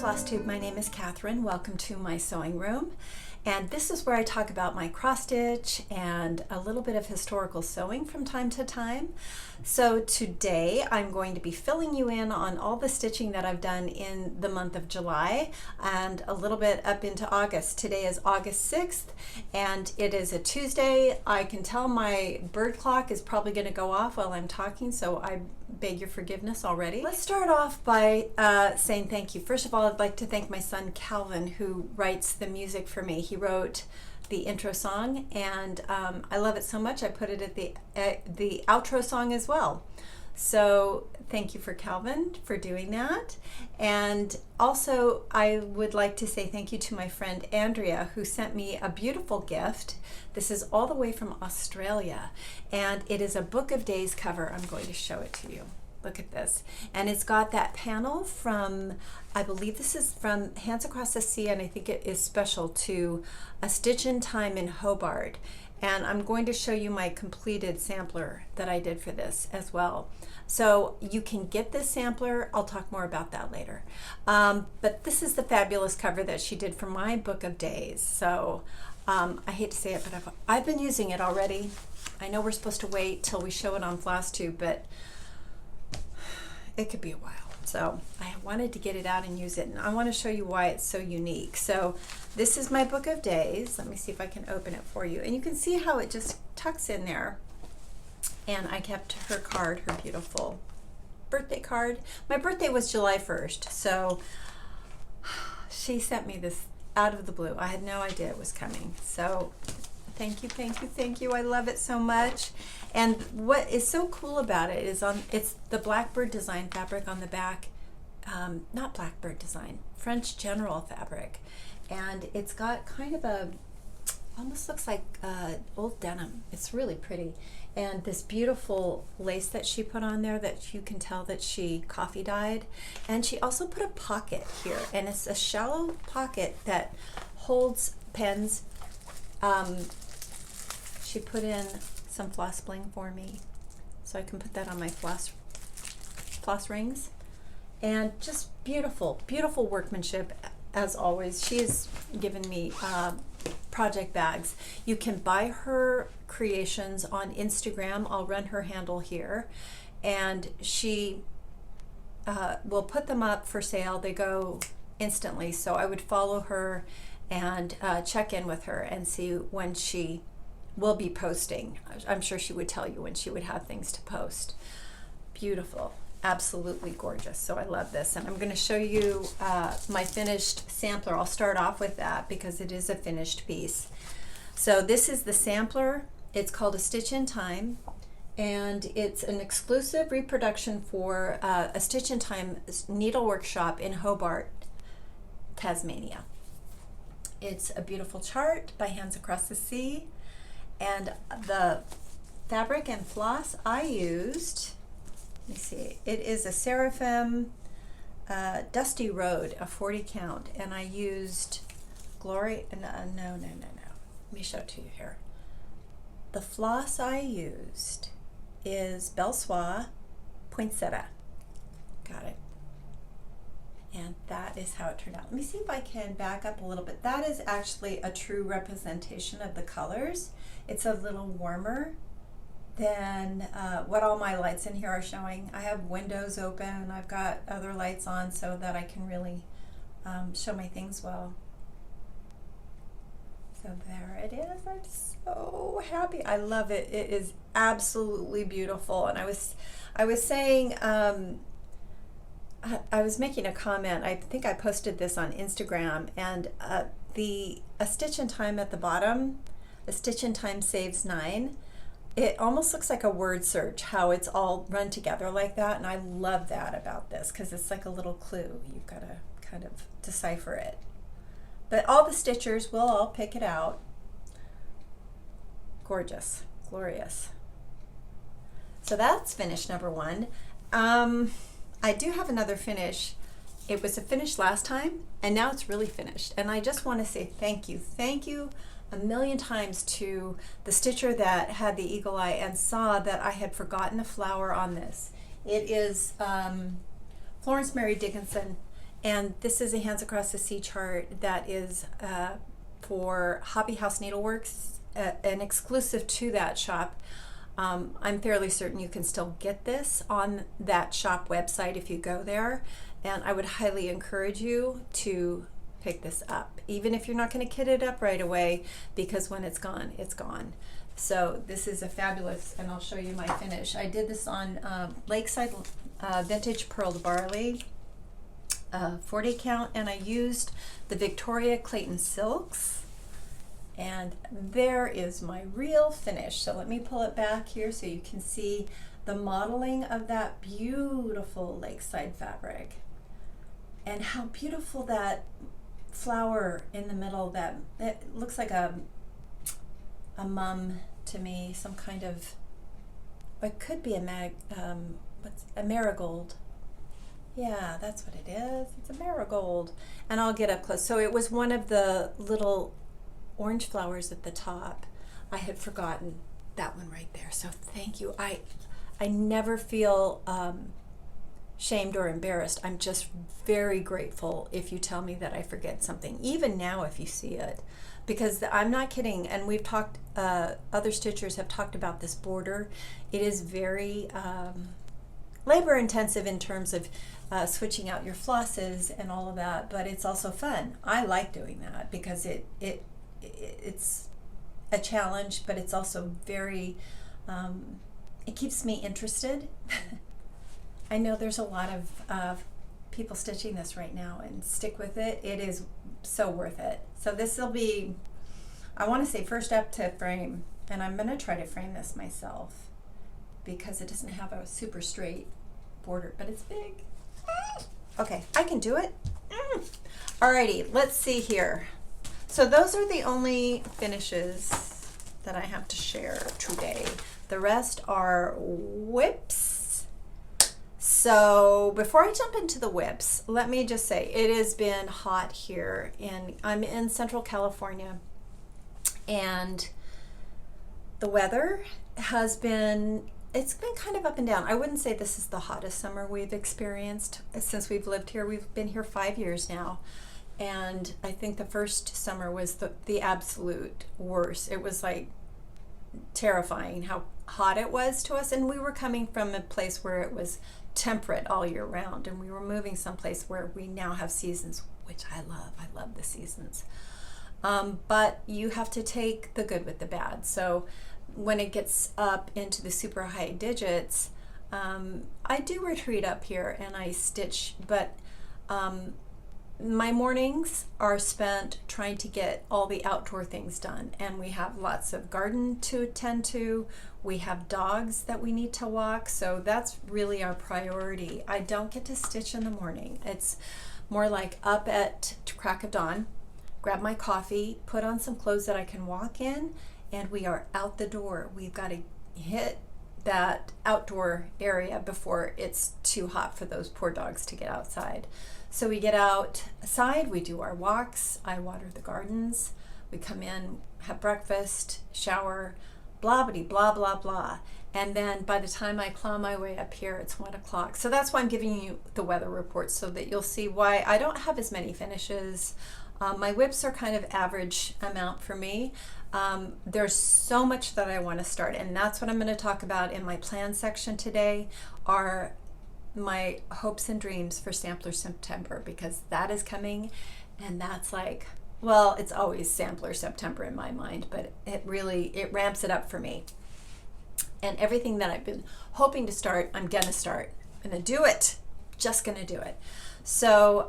Flosstube. My name is Catherine. Welcome to my sewing room. And this is where I talk about my cross stitch and a little bit of historical sewing from time to time. So today I'm going to be filling you in on all the stitching that I've done in the month of July and a little bit up into August. Today is August 6th and it is a Tuesday. I can tell my bird clock is probably going to go off while I'm talking, so I beg your forgiveness already. Let's start off by saying thank you. First of all, I'd like to thank my son Calvin, who writes the music for me. He wrote the intro song and I love it so much I put it at the outro song as well. So thank you for Calvin for doing that. And also I would like to say thank you to my friend Andrea, who sent me a beautiful gift. This is all the way from Australia and it is a Book of Days cover. I'm going to show it to you. Look at this. And it's got that panel from, I believe this is from Hands Across the Sea, and I think it is special to A Stitch in Time in Hobart. And I'm going to show you my completed sampler that I did for this as well. So you can get this sampler. I'll talk more about that later. But this is the fabulous cover that she did for my Book of Days. So I hate to say it, but I've been using it already. I know we're supposed to wait till we show it on Flosstube, but it could be a while. So I wanted to get it out and use it, and I want to show you why it's so unique. So this is my Book of Days. Let me see if I can open it for you. And you can see how it just tucks in there. And I kept her card, her beautiful birthday card. My birthday was July 1st, so she sent me this out of the blue. I had no idea it was coming. So thank you, thank you, thank you. I love it so much. And what is so cool about it is it's the Blackbird design fabric on the back. Not Blackbird design, French General fabric. And it's got kind of a, almost looks like old denim. It's really pretty. And this beautiful lace that she put on there that you can tell that she coffee dyed. And she also put a pocket here. And it's a shallow pocket that holds pens. She put in some floss bling for me, so I can put that on my floss rings. And just beautiful, beautiful workmanship as always. She's given me project bags. You can buy her creations on Instagram. I'll run her handle here, and she will put them up for sale. They go instantly, so I would follow her and check in with her and see when she will be posting. I'm sure she would tell you when she would have things to post. Beautiful, absolutely gorgeous. So I love this, and I'm going to show you my finished sampler. I'll start off with that because it is a finished piece. So this is the sampler. It's called A Stitch in Time, and it's an exclusive reproduction for A Stitch in Time needle workshop in Hobart, Tasmania. It's a beautiful chart by Hands Across the Sea. And the fabric and floss I used, let me see, it is a Seraphim Dusty Road, a 40 count, and I used Glory, no. Let me show it to you here. The floss I used is Belsois Poinsettia. Got it. And that is how it turned out. Let me see if I can back up a little bit. That is actually a true representation of the colors. It's a little warmer than what all my lights in here are showing. I have windows open and I've got other lights on so that I can really show my things well. So there it is. I'm so happy. I love it. It is absolutely beautiful. And I was saying, I was making a comment. I think I posted this on Instagram, and A Stitch in Time at the bottom, A Stitch in Time saves 9. It almost looks like a word search, how it's all run together like that, and I love that about this because it's like a little clue. You've got to kind of decipher it. But all the stitchers will all pick it out. Gorgeous, glorious. So that's finish number 1. I do have another finish. It was a finish last time, and now it's really finished. And I just want to say thank you. Thank you a million times to the stitcher that had the eagle eye and saw that I had forgotten a flower on this. It is Florence Mary Dickinson, And this is a Hands Across the Sea chart that is for Hobby House Needleworks, and exclusive to that shop. I'm fairly certain you can still get this on that shop website if you go there, and I would highly encourage you to pick this up, even if you're not going to kit it up right away, because when it's gone, it's gone. So this is a fabulous, and I'll show you my finish. I did this on Lakeside Vintage Pearled Barley 40 count, and I used the Victoria Clayton Silks, and there is my real finish. So let me pull it back here so you can see the modeling of that beautiful Lakeside fabric, and how beautiful that flower in the middle, that it looks like a mum to me, some kind of, it could be a marigold. Yeah, that's what it is. It's a marigold. And I'll get up close. So it was one of the little orange flowers at the top. I had forgotten that one right there. So thank you. I never feel shamed or embarrassed. I'm just very grateful if you tell me that I forget something, even now if you see it, because I'm not kidding. And we've talked, other stitchers have talked about this border. It is very labor intensive in terms of switching out your flosses and all of that, but it's also fun. I like doing that because it's a challenge, but it's also very, it keeps me interested. I know there's a lot of people stitching this right now, and stick with it. It is so worth it. So this will be, I want to say, first up to frame, and I'm going to try to frame this myself because it doesn't have a super straight border, but it's big. Okay, I can do it. Alrighty, let's see here. So those are the only finishes that I have to share today. The rest are whips. So before I jump into the whips, let me just say it has been hot here, and I'm in Central California, and the weather has been, it's been kind of up and down. I wouldn't say this is the hottest summer we've experienced since we've lived here. We've been here 5 years now, and I think the first summer was the absolute worst. It was like terrifying how hot it was to us, and we were coming from a place where it was temperate all year round, and we were moving someplace where we now have seasons, which I love. I love the seasons. But you have to take the good with the bad. So when it gets up into the super high digits, I do retreat up here and I stitch, but my mornings are spent trying to get all the outdoor things done, and we have lots of garden to attend to. We have dogs that we need to walk, so that's really our priority. I don't get to stitch in the morning. It's more like up at crack of dawn, grab my coffee, put on some clothes that I can walk in, and we are out the door. We've got to hit that outdoor area before it's too hot for those poor dogs to get outside. So we get outside, we do our walks, I water the gardens, we come in, have breakfast, shower, blah, blah, blah, blah. And then by the time I plow my way up here, it's 1 o'clock. So that's why I'm giving you the weather report, so that you'll see why I don't have as many finishes. My whips are kind of average amount for me. There's so much that I want to start, and that's what I'm going to talk about in my plan section today, are my hopes and dreams for Sampler September, because that is coming, and that's like, well, it's always Sampler September in my mind, but it ramps it up for me. And everything that I've been hoping to start, I'm gonna start. I'm gonna do it. Just gonna do it. So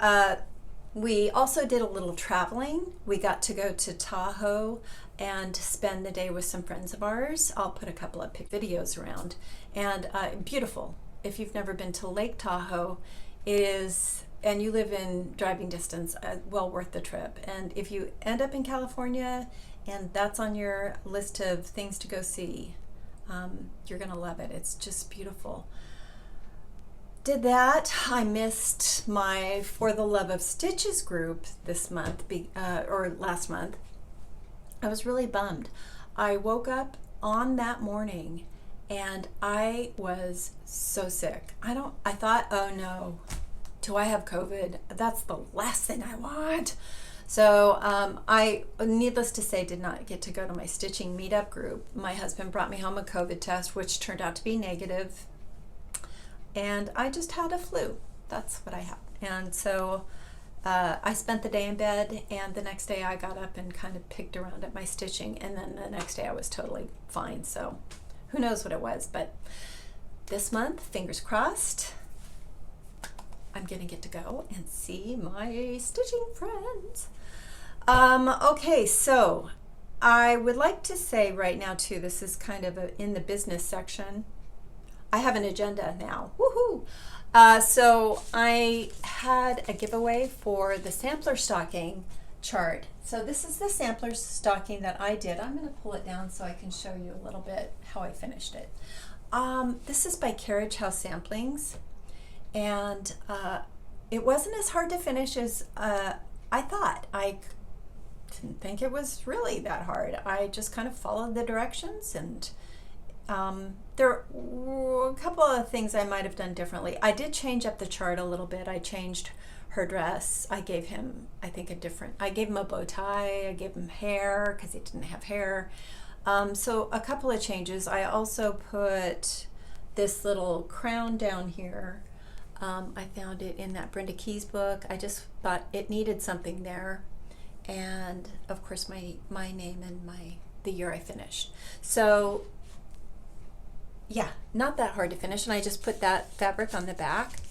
we also did a little traveling. We got to go to Tahoe and spend the day with some friends of ours. I'll put a couple of videos around. And beautiful. If you've never been to Lake Tahoe, it is, and you live in driving distance, well worth the trip. And if you end up in California and that's on your list of things to go see, you're gonna love it. It's just beautiful. Did that. I missed my For the Love of Stitches group this month, or last month. I was really bummed. I woke up on that morning and I was so sick. I thought, oh no, do I have COVID? That's the last thing I want. So I, needless to say, did not get to go to my stitching meetup group. My husband brought me home a COVID test, which turned out to be negative. And I just had a flu. That's what I have. And so I spent the day in bed, and the next day I got up and kind of picked around at my stitching. And then the next day I was totally fine. So who knows what it was. But this month, fingers crossed, I'm going to get to go and see my stitching friends. Okay, so I would like to say right now too, this is kind of in the business section. I have an agenda now. Woohoo! So I had a giveaway for the sampler stocking chart. So this is the sampler stocking that I did. I'm going to pull it down so I can show you a little bit how I finished it. This is by Carriage House Samplings, and it wasn't as hard to finish as I thought. I didn't think it was really that hard. I just kind of followed the directions, and there were a couple of things I might have done differently. I did change up the chart a little bit. I changed her dress. I gave him, I think, I gave him a bow tie. I gave him hair because he didn't have hair. So a couple of changes. I also put this little crown down here. I found it in that Brenda Keys book. I just thought it needed something there. And of course my name and the year I finished. So yeah, not that hard to finish. And I just put that fabric on the back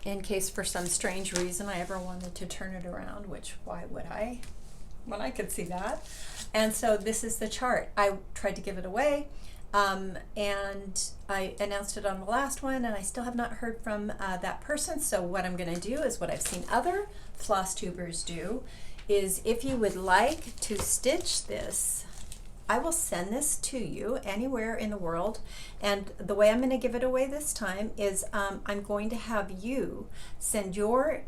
in case for some strange reason I ever wanted to turn it around, which why would I when I could see that? And so this is the chart. I tried to give it away. And I announced it on the last one, and I still have not heard from that person. So what I'm going to do is what I've seen other Flosstubers do is, if you would like to stitch this, I will send this to you anywhere in the world. And the way I'm going to give it away this time is I'm going to have you send your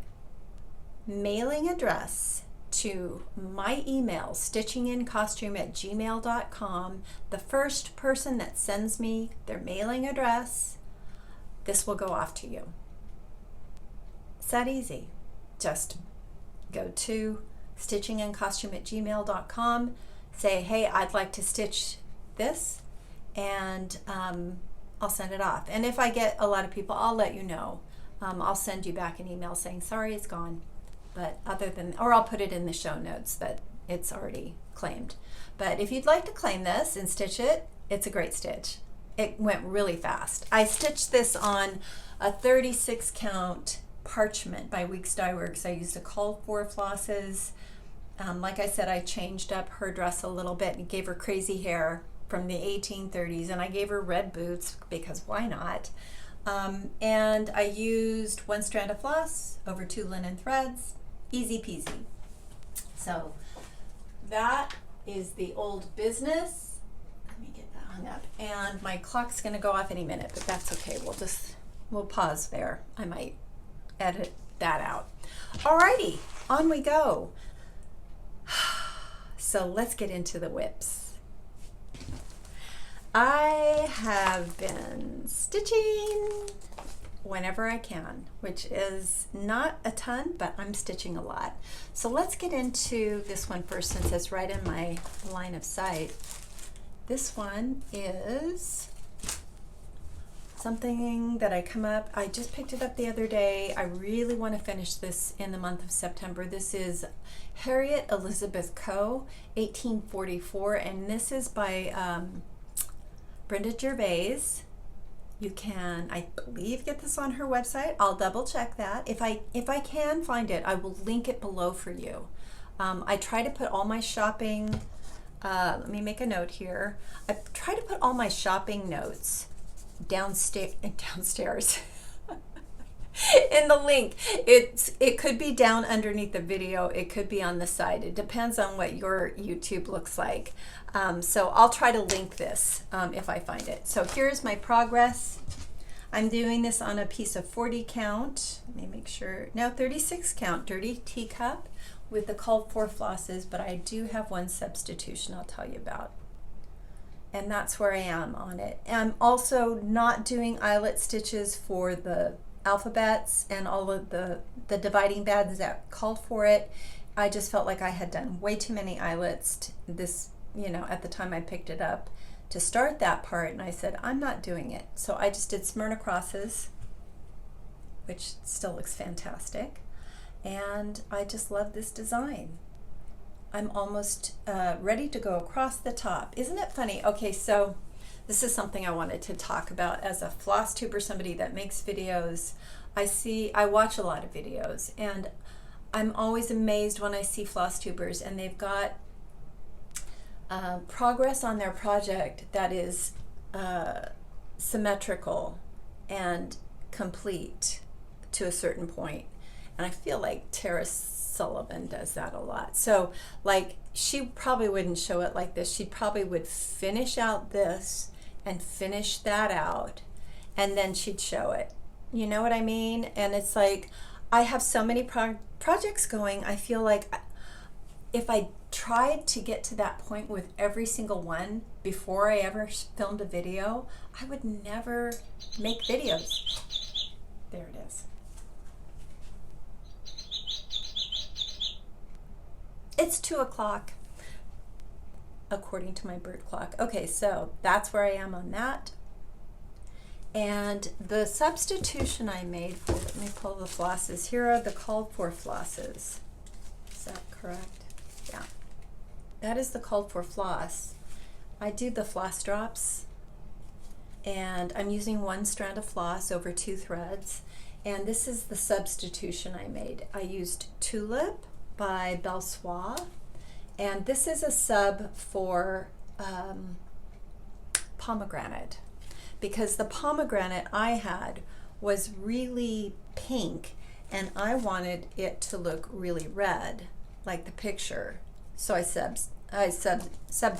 mailing address to my email, stitchingincostume@gmail.com. The first person that sends me their mailing address, this will go off to you. It's that easy. Just go to stitchingincostume@gmail.com, say, hey, I'd like to stitch this, and I'll send it off. And if I get a lot of people, I'll let you know. I'll send you back an email saying, sorry, it's gone. But other than, or I'll put it in the show notes that it's already claimed. But if you'd like to claim this and stitch it, it's a great stitch. It went really fast. I stitched this on a 36 count parchment by Weeks Dye Works. I used a called for flosses. Like I said, I changed up her dress a little bit and gave her crazy hair from the 1830s, and I gave her red boots because why not? And I used 1 strand of floss over 2 linen threads. Easy peasy. So that is the old business. Let me get that hung up. And my clock's going to go off any minute, but that's okay. We'll pause there. I might edit that out. Alrighty, on we go. So let's get into the whips. I have been stitching whenever I can, which is not a ton, but I'm stitching a lot. So let's get into this one first, since it's right in my line of sight. This one is something that I just picked it up the other day. I really want to finish this in the month of September. This is Harriet Elizabeth Coe, 1844, and this is by Brenda Gervais. You can, I believe, get this on her website. I'll double check that. If I can find it, I will link it below for you. I try to put all my shopping, let me make a note here. I try to put all my shopping notes downstairs in the link. It could be down underneath the video. It could be on the side. It depends on what your YouTube looks like. So I'll try to link this if I find it. So here's my progress. I'm doing this on a piece of 40 count. Let me make sure. No, 36 count dirty teacup with the called for flosses, but I do have one substitution I'll tell you about. And that's where I am on it. I'm also not doing eyelet stitches for the alphabets and all of the dividing pads that called for it. I just felt like I had done way too many eyelets this, you know, at the time I picked it up to start that part, and I said, I'm not doing it. So I just did Smyrna crosses, which still looks fantastic. And I just love this design. I'm almost ready to go across the top. Isn't it funny? Okay, so this is something I wanted to talk about as a Flosstuber, somebody that makes videos. I watch a lot of videos, and I'm always amazed when I see Flosstubers and they've got progress on their project that is symmetrical and complete to a certain point. And I feel like Tara Sullivan does that a lot. So like, she probably wouldn't show it like this. She probably would finish out this and finish that out, and then she'd show it. You know what I mean? And it's like, I have so many projects going. I feel like if I tried to get to that point with every single one before I ever filmed a video, I would never make videos. There it is. It's 2 o'clock, according to my bird clock. Okay, so that's where I am on that. And the substitution I made for, let me pull the flosses. Here are the called for flosses. Is that correct? Yeah. That is the called for floss. I do the floss drops, and I'm using 1 strand of floss over 2 threads. And this is the substitution I made. I used Tulip by Belle Soie, and this is a sub for pomegranate, because the pomegranate I had was really pink and I wanted it to look really red like the picture, so I subbed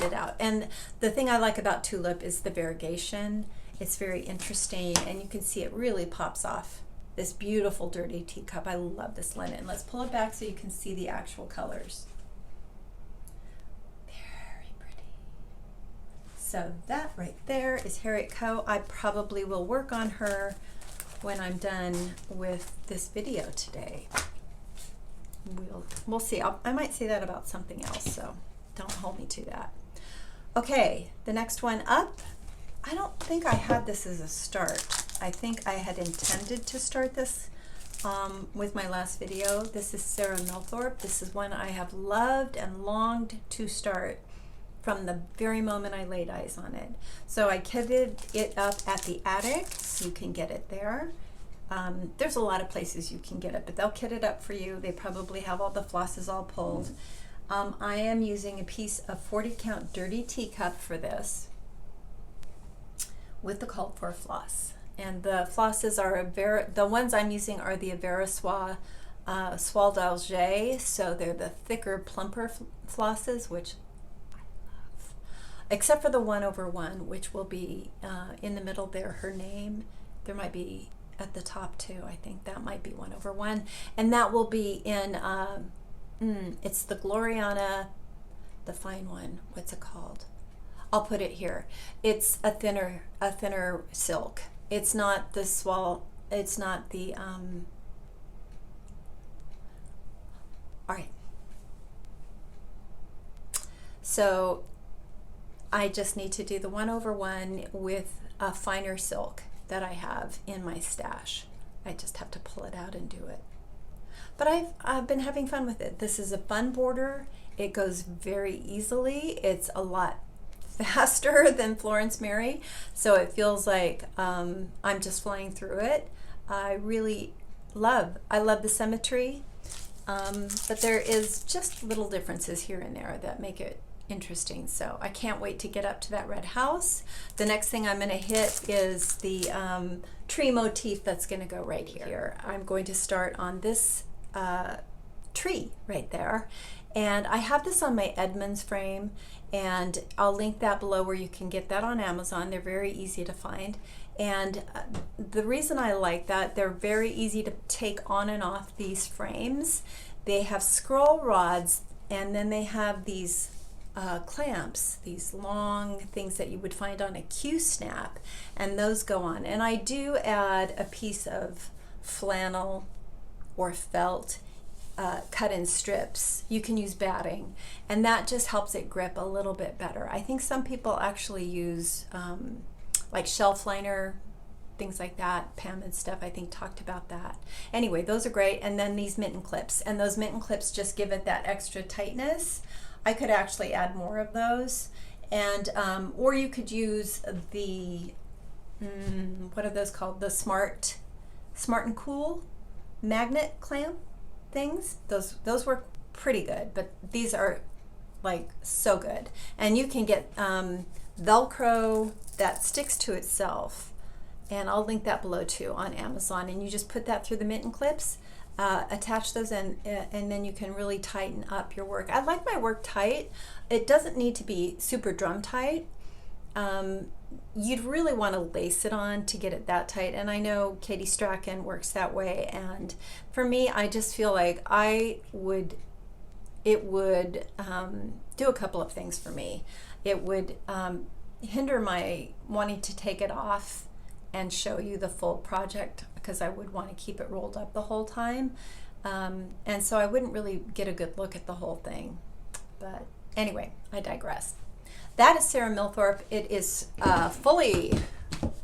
it out. And the thing I like about Tulip is the variegation. It's very interesting, and you can see it really pops off this beautiful dirty teacup. I love this linen. Let's pull it back so you can see the actual colors. Very pretty. So that right there is Harriet Coe. I probably will work on her when I'm done with this video today. We'll see. I might say that about something else, so don't hold me to that. Okay, the next one up. I don't think I had this as a start. I think I had intended to start this with my last video. This is Sarah Milthorpe. This is one I have loved and longed to start from the very moment I laid eyes on it. So I kitted it up at the attic, so you can get it there. There's a lot of places you can get it, but they'll kit it up for you. They probably have all the flosses all pulled. I am using a piece of 40 count dirty teacup for this with the called for floss. And the flosses are the ones I'm using are the Avera Soie Soie d'Alger, so they're the thicker, plumper flosses, which I love. Except for the 1/1, which will be in the middle there, her name. There might be at the top too, I think that might be 1/1. And that will be in, it's the Gloriana, the fine one, what's it called? I'll put it here. It's a thinner silk. It's not the it's not the, all right. So I just need to do the 1/1 with a finer silk that I have in my stash. I just have to pull it out and do it. But I've been having fun with it. This is a fun border. It goes very easily. It's a lot faster than Florence Mary, so it feels like I'm just flying through it. I love the symmetry, but there is just little differences here and there that make it interesting. So I can't wait to get up to that red house. The next thing I'm going to hit is the tree motif that's going to go right here. I'm going to start on this tree right there, and I have this on my Edmonds frame, and I'll link that below where you can get that on Amazon. They're very easy to find, and the reason I like that, they're very easy to take on and off these frames. They have scroll rods, and then they have these clamps, these long things that you would find on a Q-snap, and those go on. And I do add a piece of flannel or felt cut in strips. You can use batting, and that just helps it grip a little bit better. I think some people actually use like shelf liner, things like that. Pam and stuff, I think, talked about that. Anyway, those are great. And then these mitten clips, and those mitten clips just give it that extra tightness. I could actually add more of those, and or you could use the what are those called? The Smart and Cool magnet clamp things. Those work pretty good, but these are like so good. And you can get Velcro that sticks to itself, and I'll link that below too on Amazon, and you just put that through the mitten clips, attach those in, and then you can really tighten up your work. I like my work tight. It doesn't need to be super drum tight. You'd really want to lace it on to get it that tight, and I know Katie Strachan works that way, and for me, I just feel like it would do a couple of things for me. It would hinder my wanting to take it off and show you the full project, because I would want to keep it rolled up the whole time, and so I wouldn't really get a good look at the whole thing. But anyway, I digress. That is Sarah Milthorpe. It is fully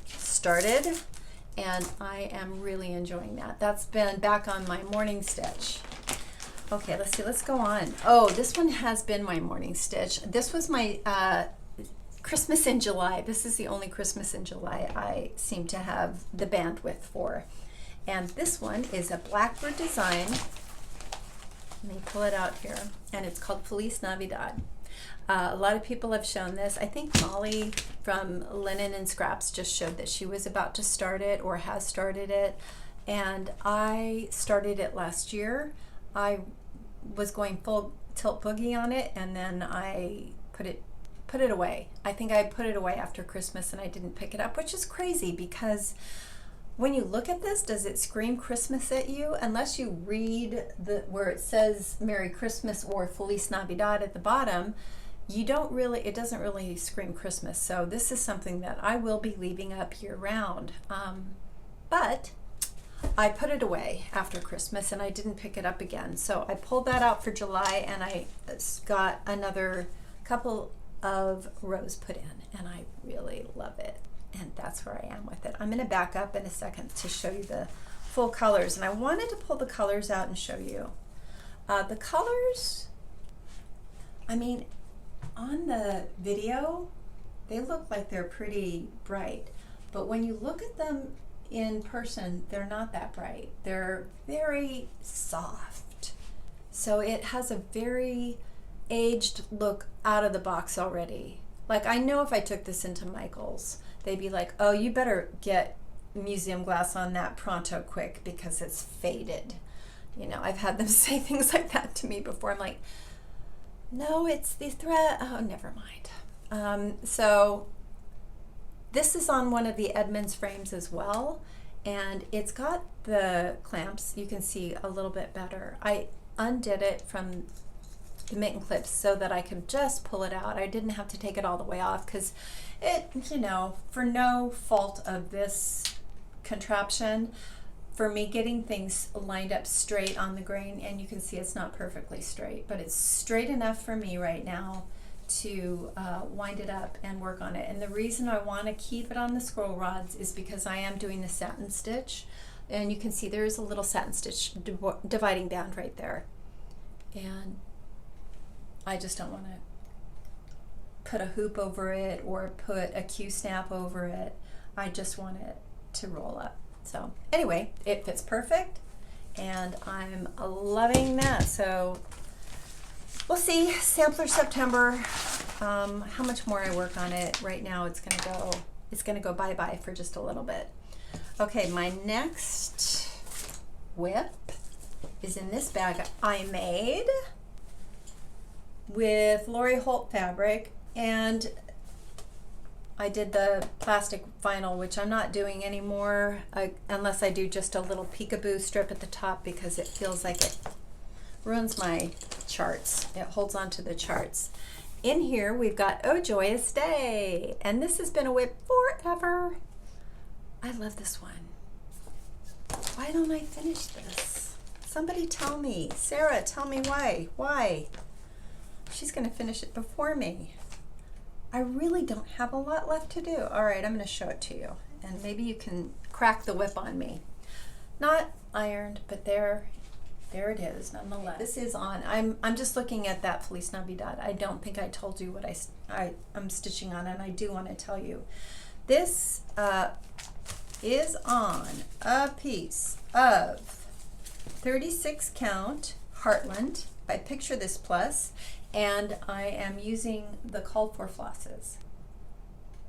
started, and I am really enjoying that. That's been back on my morning stitch. Okay, let's see, let's go on. Oh, this one has been my morning stitch. This was my Christmas in July. This is the only Christmas in July I seem to have the bandwidth for. And this one is a Blackbird design. Let me pull it out here. And it's called Feliz Navidad. A lot of people have shown this. I think Molly from Linen and Scraps just showed that she was about to start it or has started it. And I started it last year. I was going full tilt boogie on it, and then I put it away. I think I put it away after Christmas, and I didn't pick it up, which is crazy, because when you look at this, does it scream Christmas at you? Unless you read where it says Merry Christmas or Feliz Navidad at the bottom, it doesn't really scream Christmas. So this is something that I will be leaving up year round. But I put it away after Christmas, and I didn't pick it up again. So I pulled that out for July, and I got another couple of rows put in, and I really love it. And that's where I am with it. I'm going to back up in a second to show you the full colors, and I wanted to pull the colors out and show you. The colors, I mean, on the video, they look like they're pretty bright, but when you look at them in person, they're not that bright. They're very soft. So it has a very aged look out of the box already. Like, I know if I took this into Michael's, they'd be like, oh, you better get museum glass on that pronto quick because it's faded. You know, I've had them say things like that to me before. I'm like, no, it's the thread. Oh, never mind. So this is on one of the Edmunds frames as well, and it's got the clamps. You can see a little bit better. I undid it from the mitten clips so that I could just pull it out. I didn't have to take it all the way off, because it, you know, for no fault of this contraption, for me getting things lined up straight on the grain, and you can see it's not perfectly straight, but it's straight enough for me right now to wind it up and work on it. And the reason I want to keep it on the scroll rods is because I am doing the satin stitch, and you can see there is a little satin stitch dividing band right there, and I just don't want to put a hoop over it or put a Q-snap over it. I just want it to roll up. So anyway, it fits perfect, and I'm loving that. So we'll see. Sampler September. How much more I work on it. Right now, it's gonna go bye-bye for just a little bit. Okay, my next whip is in this bag I made with Lori Holt fabric, and I did the plastic vinyl, which I'm not doing anymore unless I do just a little peekaboo strip at the top, because it feels like it ruins my charts. It holds on to the charts. In here we've got Oh Joyous Day, and this has been a whip forever. I love this one. Why don't I finish this? Somebody tell me. Sarah, tell me why. Why? She's going to finish it before me. I really don't have a lot left to do. All right, I'm going to show it to you. And maybe you can crack the whip on me. Not ironed, but there it is nonetheless. This is on. I'm just looking at that Feliz Navidad. I don't think I told you what I'm stitching on, and I do want to tell you. This is on a piece of 36 count Heartland by Picture This Plus, and I am using the called for flosses.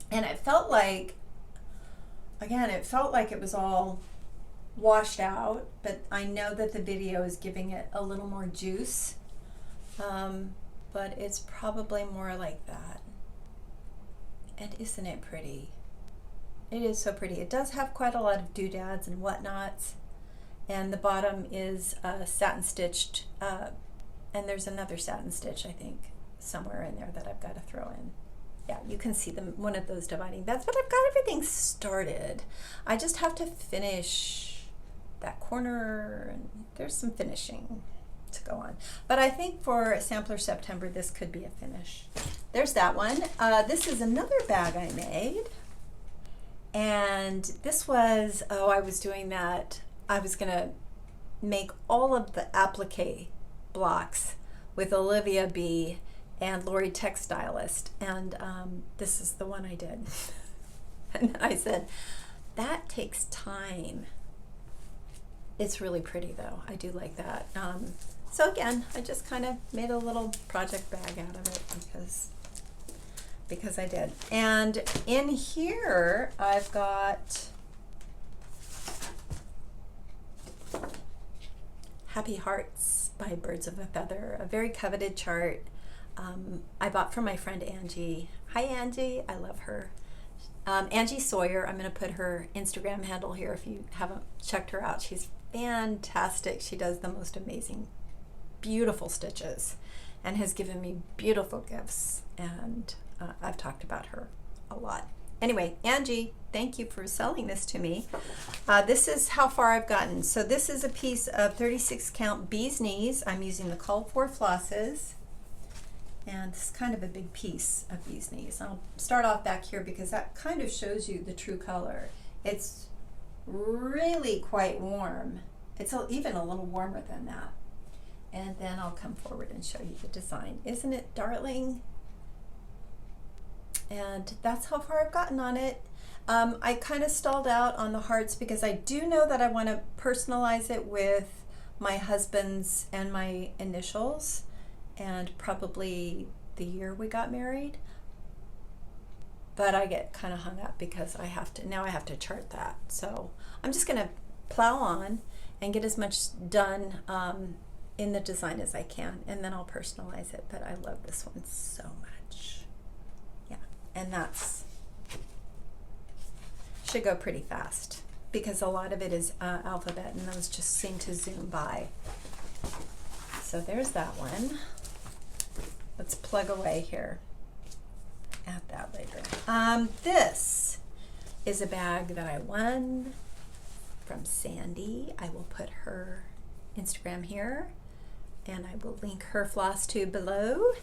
And it felt like, again, it was all washed out, but I know that the video is giving it a little more juice, but it's probably more like that. And isn't it pretty? It is so pretty. It does have quite a lot of doodads and whatnots, and the bottom is satin stitched, and there's another satin stitch, I think, somewhere in there that I've got to throw in. Yeah, you can see them, one of those dividing beds, but I've got everything started. I just have to finish that corner, and there's some finishing to go on. But I think for Sampler September, this could be a finish. There's that one. This is another bag I made. And this was, I was doing that. I was gonna make all of the applique blocks with Olivia B. and Lori Textilist, and this is the one I did. And I said, that takes time. It's really pretty though. I do like that. So again, I just kind of made a little project bag out of it because I did. And in here, I've got Happy Hearts by Birds of a Feather, a very coveted chart. I bought from my friend Angie. Hi Angie, I love her. Angie Sawyer, I'm going to put her Instagram handle here if you haven't checked her out. She's fantastic. She does the most amazing, beautiful stitches and has given me beautiful gifts, and I've talked about her a lot. Anyway, Angie, thank you for selling this to me. This is how far I've gotten. So this is a piece of 36 count bee's knees. I'm using the called for flosses, and this is kind of a big piece of bee's knees. I'll start off back here because that kind of shows you the true color. It's really quite warm. It's even a little warmer than that. And then I'll come forward and show you the design. Isn't it darling? And that's how far I've gotten on it. I kind of stalled out on the hearts because I do know that I want to personalize it with my husband's and my initials, and probably the year we got married. But I get kind of hung up because I have to chart that. So I'm just gonna plow on and get as much done in the design as I can, and then I'll personalize it. But I love this one so much. Yeah, and that's should go pretty fast because a lot of it is alphabet, and those just seem to zoom by. So there's that one. Let's plug away here. Add that later. This is a bag that I won from Sandy. I will put her Instagram here, and I will link her Flosstube below.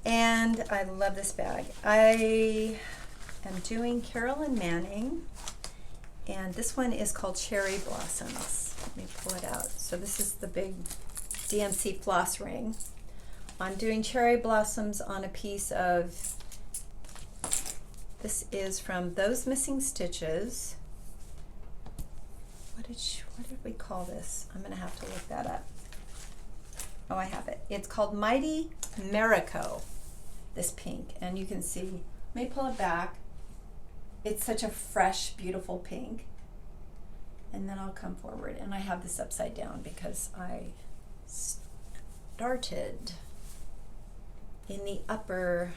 And I love this bag. I am doing Carolyn Manning, and this one is called Cherry Blossoms. Let me pull it out. So this is the big DMC floss ring. I'm doing cherry blossoms on a piece of, this is from Those Missing Stitches. What did we call this? I'm gonna have to look that up. Oh, I have it. It's called Mighty Marico, this pink. And you can see, let me pull it back. It's such a fresh, beautiful pink. And then I'll come forward, and I have this upside down because I started in the upper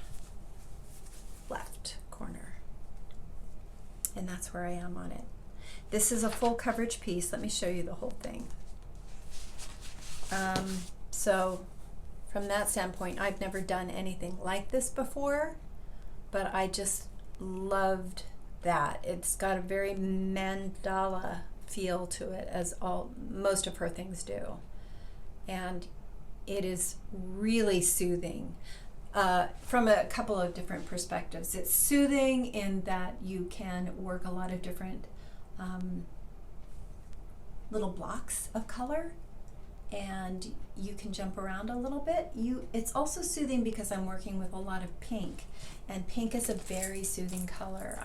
left corner, and that's where I am on it. This is a full coverage piece. Let me show you the whole thing. So from that standpoint, I've never done anything like this before, but I just loved that. It's got a very mandala feel to it as most of her things do. And it is really soothing from a couple of different perspectives. It's soothing in that you can work a lot of different little blocks of color, and you can jump around a little bit. It's also soothing because I'm working with a lot of pink, and pink is a very soothing color.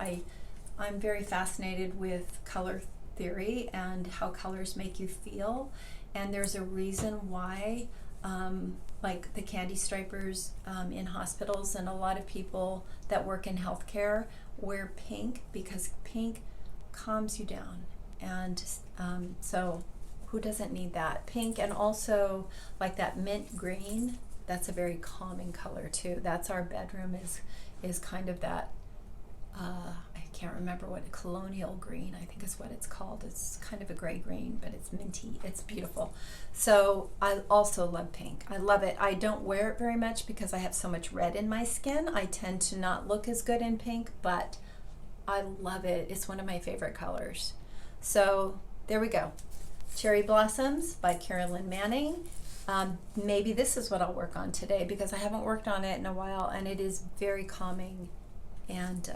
I'm very fascinated with color theory and how colors make you feel, and there's a reason why like the candy stripers in hospitals and a lot of people that work in healthcare wear pink, because pink calms you down. And so who doesn't need that? Pink, and also like that mint green, that's a very calming color too. That's our bedroom is kind of that, I can't remember what, colonial green, I think is what it's called. It's kind of a gray green, but it's minty. It's beautiful. So I also love pink. I love it. I don't wear it very much because I have so much red in my skin. I tend to not look as good in pink, but I love it. It's one of my favorite colors. So there we go. Cherry Blossoms by Carolyn Manning. Maybe this is what I'll work on today because I haven't worked on it in a while, and it is very calming and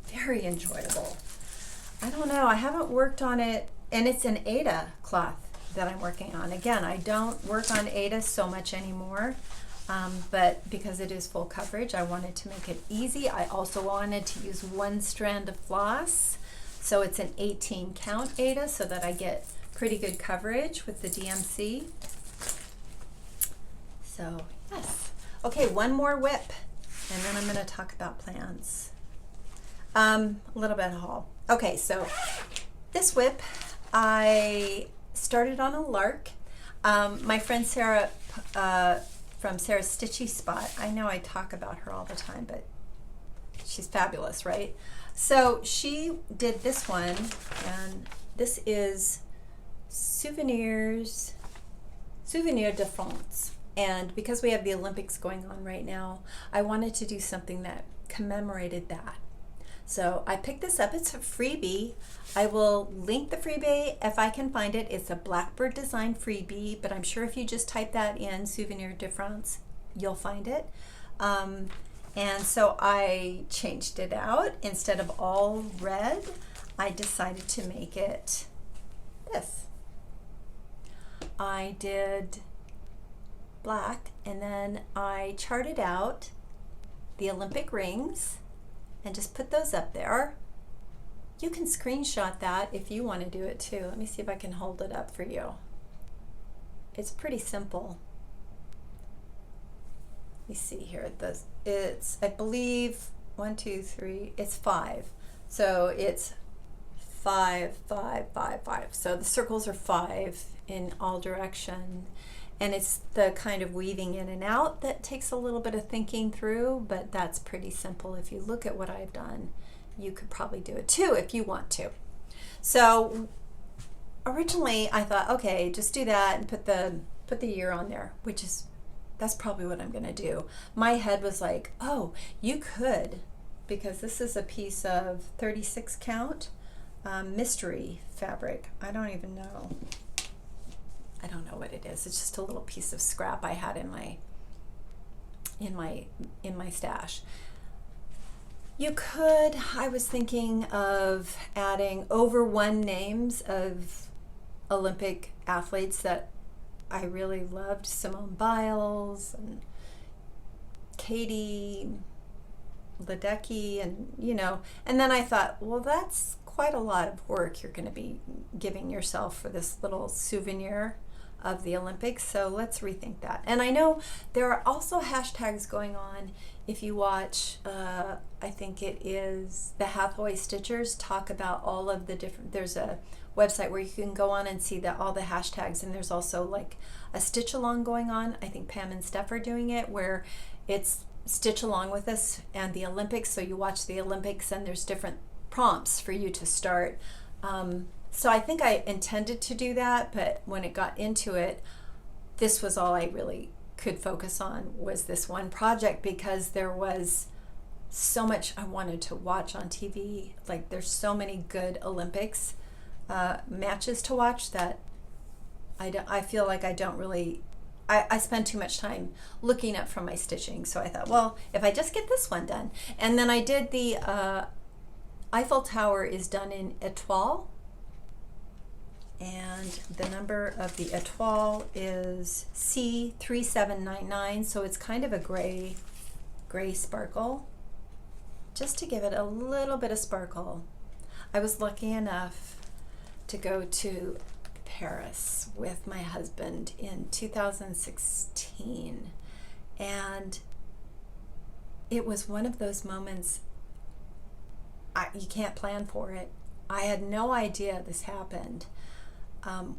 very enjoyable. I don't know, I haven't worked on it, and it's an Aida cloth that I'm working on. Again, I don't work on Aida so much anymore, but because it is full coverage, I wanted to make it easy. I also wanted to use one strand of floss, so it's an 18 count Aida so that I get pretty good coverage with the DMC. So yes. Okay, one more whip, and then I'm going to talk about plans. A little bit of haul. Okay, so this whip I started on a lark. My friend Sarah from Sarah's Stitchy Spot, I know I talk about her all the time, but she's fabulous, right? So she did this one, and this is Souvenir de France. And because we have the Olympics going on right now, I wanted to do something that commemorated that. So I picked this up. It's a freebie. I will link the freebie if I can find it. It's a Blackbird design freebie, but I'm sure if you just type that in, Souvenir de France, you'll find it. And so I changed it out. Instead of all red, I decided to make it this. I did black, and then I charted out the Olympic rings and just put those up there. You can screenshot that if you want to do it too. Let me see if I can hold it up for you. It's pretty simple. Let me see here. It's, I believe, 1, 2, 3, it's 5. So it's 5, 5, 5, 5. So the circles are 5 in all direction. And it's the kind of weaving in and out that takes a little bit of thinking through, but that's pretty simple. If you look at what I've done, you could probably do it too if you want to. So originally I thought, okay, just do that and put the year on there, that's probably what I'm gonna do. My head was like, oh, you could, because this is a piece of 36 count mystery fabric. I don't even know. I don't know what it is. It's just a little piece of scrap I had in my stash. You could, I was thinking of adding over 1 names of Olympic athletes that I really loved, Simone Biles and Katie Ledecky, and and then I thought, well, that's quite a lot of work you're going to be giving yourself for this little souvenir of the Olympics, so let's rethink that. And I know there are also hashtags going on. If you watch, I think it is the Hathaway Stitchers talk about all of the different, there's a website where you can go on and see all the hashtags, and there's also like a stitch along going on. I think Pam and Steph are doing it, where it's stitch along with us and the Olympics, so you watch the Olympics and there's different prompts for you to start. So I think I intended to do that, but when it got into it, this was all I really could focus on, was this one project, because there was so much I wanted to watch on TV. Like, there's so many good Olympics matches to watch that I feel like I don't really, I spend too much time looking up from my stitching. So I thought, well, if I just get this one done. And then I did the Eiffel Tower is done in étoile. And the number of the étoile is C3799. So it's kind of a gray sparkle, just to give it a little bit of sparkle. I was lucky enough to go to Paris with my husband in 2016, and it was one of those moments you can't plan for it. I had no idea this happened.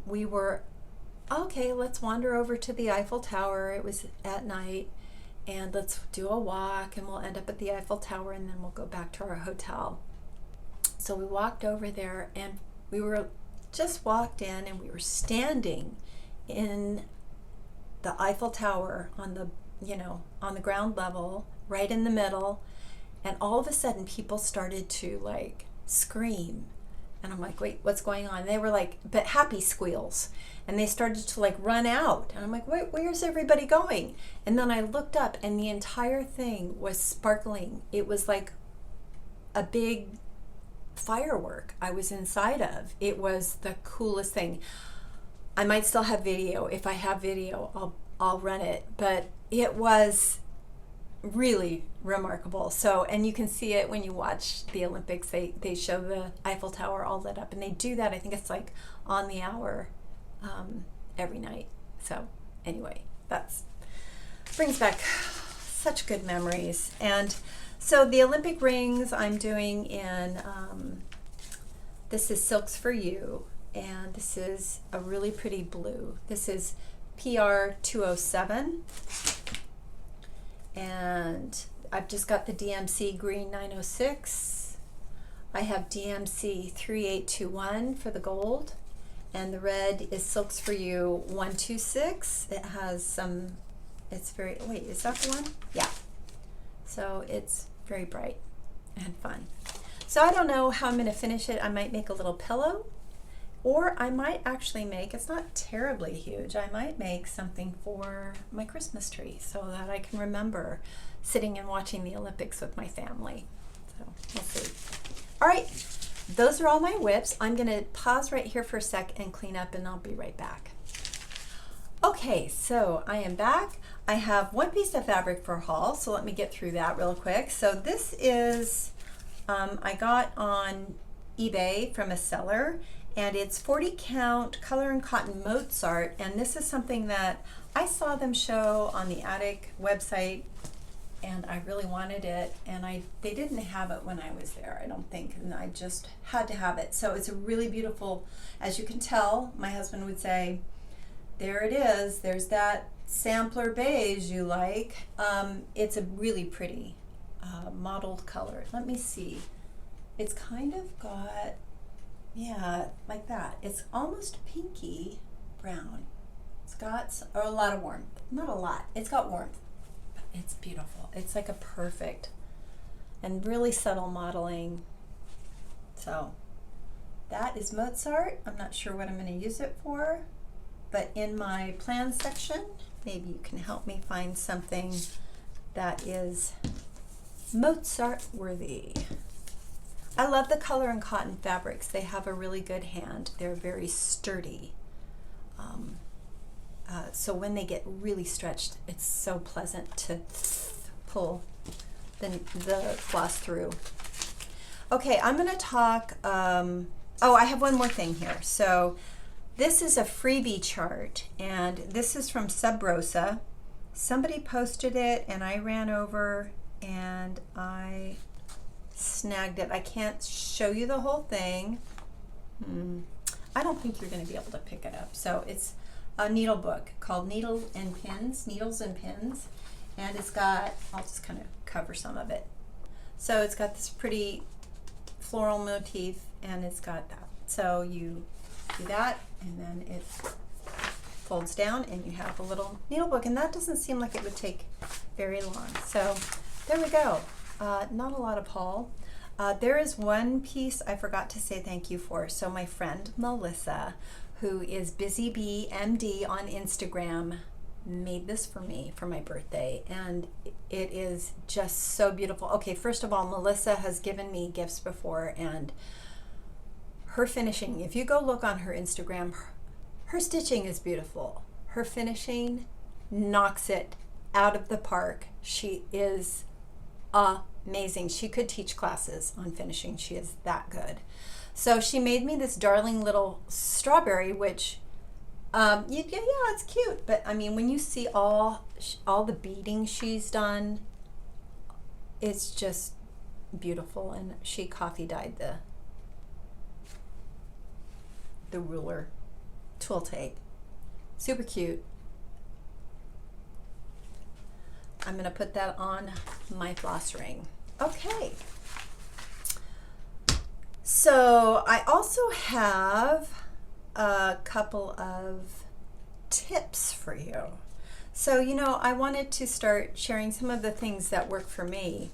We were, okay, let's wander over to the Eiffel Tower. It was at night, and let's do a walk, and we'll end up at the Eiffel Tower, and then we'll go back to our hotel. So we walked over there, and we were just walked in, and we were standing in the Eiffel Tower on the, on the ground level, right in the middle, and all of a sudden people started to like scream. And I'm like, wait, what's going on? They were like, but happy squeals. And they started to like run out. And I'm like, wait, where's everybody going? And then I looked up, and the entire thing was sparkling. It was like a big firework I was inside of. It was the coolest thing. I might still have video. If I have video, I'll run it. But it was really remarkable. So, and you can see it when you watch the Olympics. They show the Eiffel Tower all lit up, and they do that. I think it's like on the hour every night. So anyway, that's brings back such good memories. And so the Olympic rings I'm doing in, this is Silks for You, and this is a really pretty blue. This is PR 207. And I've just got the DMC green 906. I have DMC 3821 for the gold, and the red is Silks for You 126. It has some, it's very, wait, is that the one? Yeah. So it's very bright and fun. So I don't know how I'm going to finish it. I might make a little pillow, or I might actually make, it's not terribly huge, I might make something for my Christmas tree so that I can remember sitting and watching the Olympics with my family. So we'll see. All right, those are all my whips. I'm going to pause right here for a sec and clean up, and I'll be right back. Okay, so I am back. I have one piece of fabric for haul, so let me get through that real quick. So this is, I got on eBay from a seller, and it's 40 count color and cotton Mozart, and this is something that I saw them show on the Attic website, and I really wanted it, and they didn't have it when I was there, I don't think, and I just had to have it. So it's a really beautiful, as you can tell, my husband would say, there it is, there's that sampler beige you like. It's a really pretty mottled color. Let me see. It's kind of got, yeah, like that. It's almost pinky brown. It's got a lot of warmth. Not a lot. It's got warmth. But it's beautiful. It's like a perfect and really subtle modeling. So that is Mozart. I'm not sure what I'm going to use it for, but in my plans section, maybe you can help me find something that is Mozart worthy. I love the color and cotton fabrics. They have a really good hand. They're very sturdy. So when they get really stretched, it's so pleasant to pull the floss through. Okay, I'm going to talk, oh, I have one more thing here. So this is a freebie chart, and this is from Sub Rosa. Somebody posted it, and I ran over and I snagged it. I can't show you the whole thing. I don't think you're going to be able to pick it up. So it's a needle book called Needles and Pins, and it's got, I'll just kind of cover some of it. So it's got this pretty floral motif, and it's got that. So you do that, and then it folds down, and you have a little needle book, and that doesn't seem like it would take very long. So there we go. Not a lot of haul. There is one piece I forgot to say thank you for. So my friend Melissa, who is Busy Bee MD on Instagram, made this for me for my birthday, and it is just so beautiful. Okay, first of all, Melissa has given me gifts before, and her finishing, if you go look on her Instagram, her stitching is beautiful. Her finishing knocks it out of the park. She is amazing. She could teach classes on finishing. She is that good. So she made me this darling little strawberry, which yeah, it's cute, but I mean, when you see all the beading she's done, it's just beautiful. And she coffee dyed the ruler tool tape. Super cute. I'm going to put that on my floss ring. Okay. So I also have a couple of tips for you. So, you know, I wanted to start sharing some of the things that work for me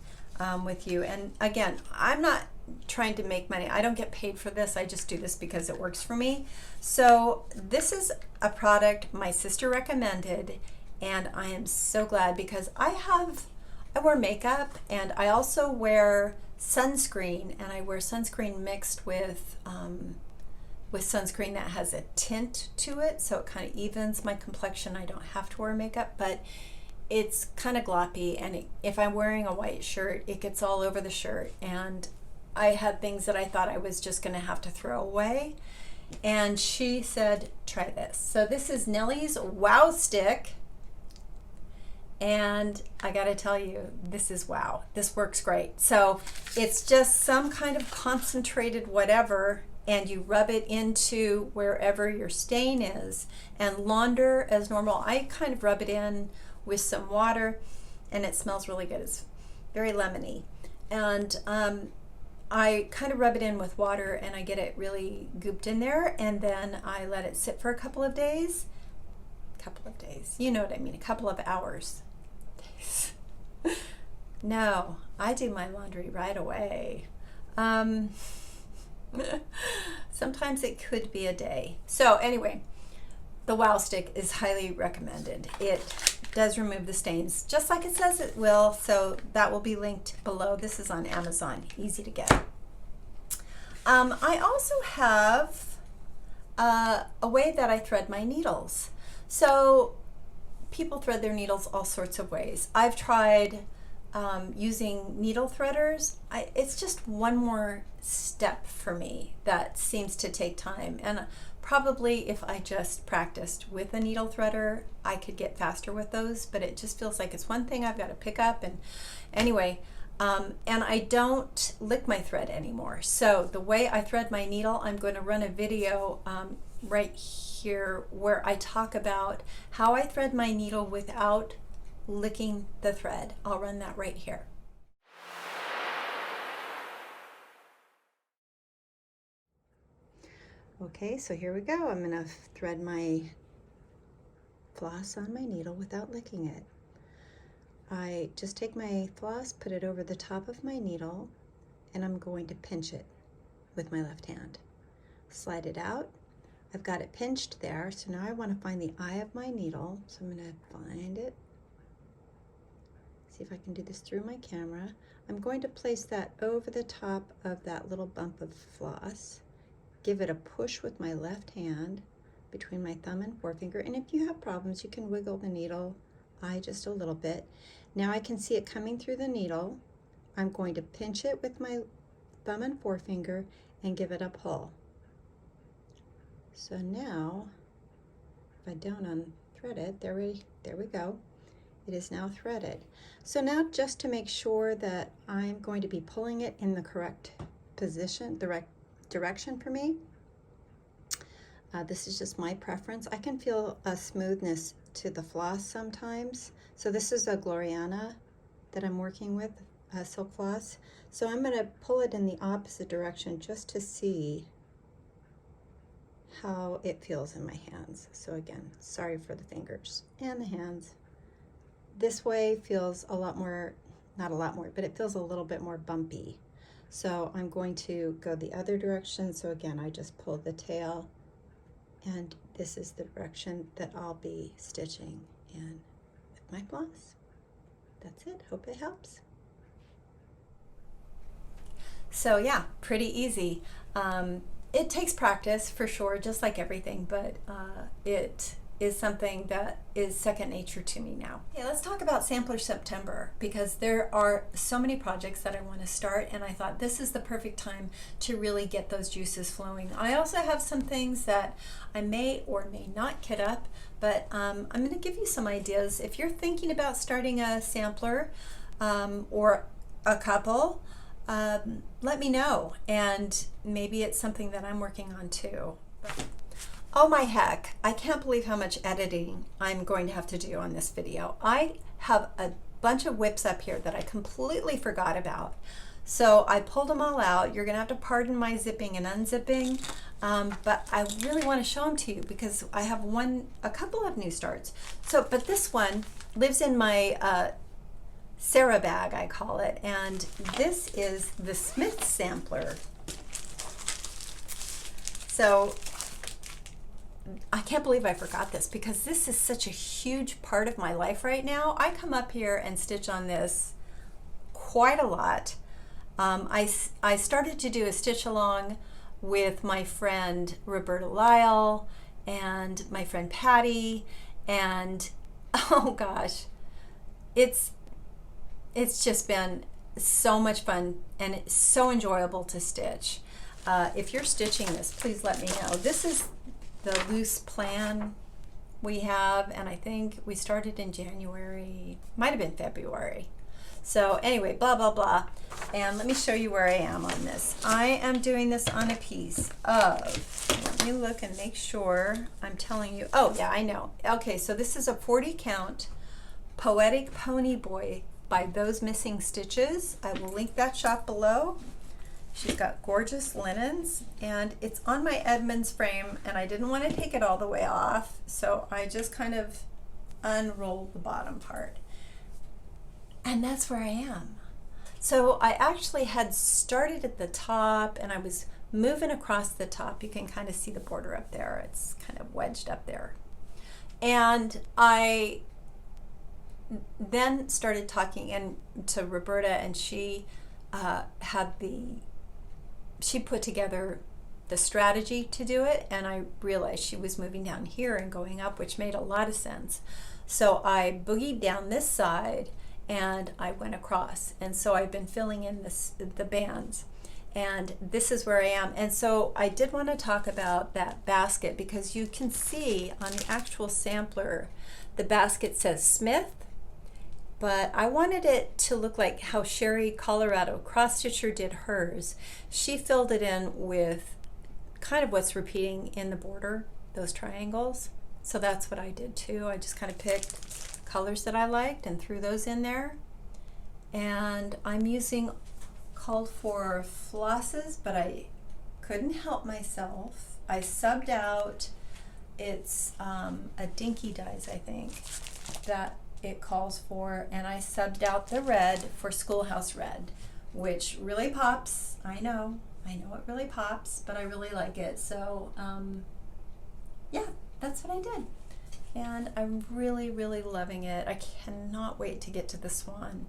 with you. And again, I'm not trying to make money. I don't get paid for this. I just do this because it works for me. So this is a product my sister recommended, and I am so glad because I wear makeup, and I also wear sunscreen, and I wear sunscreen mixed with sunscreen that has a tint to it, so it kind of evens my complexion. I don't have to wear makeup, but it's kind of gloppy, and if I'm wearing a white shirt, it gets all over the shirt, and I had things that I thought I was just going to have to throw away, and she said, try this. So this is Nellie's Wow Stick, and I gotta tell you, this is wow. This works great. So it's just some kind of concentrated whatever, and you rub it into wherever your stain is and launder as normal. I kind of rub it in with some water, and it smells really good. It's very lemony. And I kind of rub it in with water, and I get it really gooped in there, and then I let it sit for a couple of days. You know what I mean, a couple of hours. No, I do my laundry right away. Sometimes it could be a day. So anyway, the Wow Stick is highly recommended. It does remove the stains just like it says it will, so that will be linked below. This is on Amazon, easy to get. I also have a way that I thread my needles. So people thread their needles all sorts of ways. I've tried using needle threaders. It's just one more step for me that seems to take time, and probably if I just practiced with a needle threader, I could get faster with those, but it just feels like it's one thing I've got to pick up. And anyway, and I don't lick my thread anymore. So the way I thread my needle, I'm going to run a video right here where I talk about how I thread my needle without licking the thread. I'll run that right here. Okay, so here we go. I'm going to thread my floss on my needle without licking it. I just take my floss, put it over the top of my needle, and I'm going to pinch it with my left hand. Slide it out. I've got it pinched there, so now I want to find the eye of my needle. So I'm going to find it. See if I can do this through my camera. I'm going to place that over the top of that little bump of floss. Give it a push with my left hand between my thumb and forefinger, and if you have problems, you can wiggle the needle eye just a little bit. Now I can see it coming through the needle. I'm going to pinch it with my thumb and forefinger and give it a pull. So now, if I don't unthread it, there we go. It is now threaded. So now, just to make sure that I'm going to be pulling it in the correct position, the right direction for me, this is just my preference. I can feel a smoothness to the floss sometimes. So this is a Gloriana that I'm working with, silk floss. So I'm going to pull it in the opposite direction just to see how it feels in my hands. So again, sorry for the fingers and the hands. This way feels a lot more, not a lot more, but it feels a little bit more bumpy. So I'm going to go the other direction. So again, I just pull the tail, and this is the direction that I'll be stitching in with my floss. That's it. Hope it helps. So yeah, pretty easy. It takes practice for sure, just like everything, but it is something that is second nature to me now. Okay, let's talk about Sampler September, because there are so many projects that I want to start, and I thought this is the perfect time to really get those juices flowing. I also have some things that I may or may not kit up, but I'm going to give you some ideas. If you're thinking about starting a sampler or a couple, let me know, and maybe it's something that I'm working on too. Oh my heck, I can't believe how much editing I'm going to have to do on this video. I have a bunch of whips up here that I completely forgot about. So I pulled them all out. You're gonna have to pardon my zipping and unzipping, but I really wanna show them to you because I have a couple of new starts. So, but this one lives in my Sarah bag, I call it, and this is the Smith sampler. So I can't believe I forgot this because this is such a huge part of my life right now. I come up here and stitch on this quite a lot. I started to do a stitch along with my friend Roberta Lyle and my friend Patty, and oh gosh, it's just been so much fun and it's so enjoyable to stitch. If you're stitching this, please let me know. This is the loose plan we have, and I think we started in January, might have been February. So anyway, blah, blah, blah. And let me show you where I am on this. I am doing this on a piece of, let me look and make sure I'm telling you. Oh yeah, I know. Okay, so this is a 40 count Poetic Pony Boy by Those Missing Stitches. I will link that shop below. She's got gorgeous linens, and it's on my Edmonds frame, and I didn't want to take it all the way off, so I just kind of unrolled the bottom part. And that's where I am. So I actually had started at the top, and I was moving across the top. You can kind of see the border up there. It's kind of wedged up there. And I then started talking to Roberta, and she she put together the strategy to do it, and I realized she was moving down here and going up, which made a lot of sense. So I boogied down this side and I went across, and so I've been filling in the bands, and this is where I am. And so I did want to talk about that basket, because you can see on the actual sampler the basket says Smith, but I wanted it to look like how Sherry Colorado Cross Stitcher did hers. She filled it in with kind of what's repeating in the border, those triangles. So that's what I did too. I just kind of picked colors that I liked and threw those in there. And I'm using called for flosses, but I couldn't help myself. I subbed out, it's a Dinky Dyes, I think, that it calls for, and I subbed out the red for Schoolhouse Red, which really pops. I know it really pops, but I really like it. So yeah, that's what I did, and I'm really, really loving it. I cannot wait to get to the swan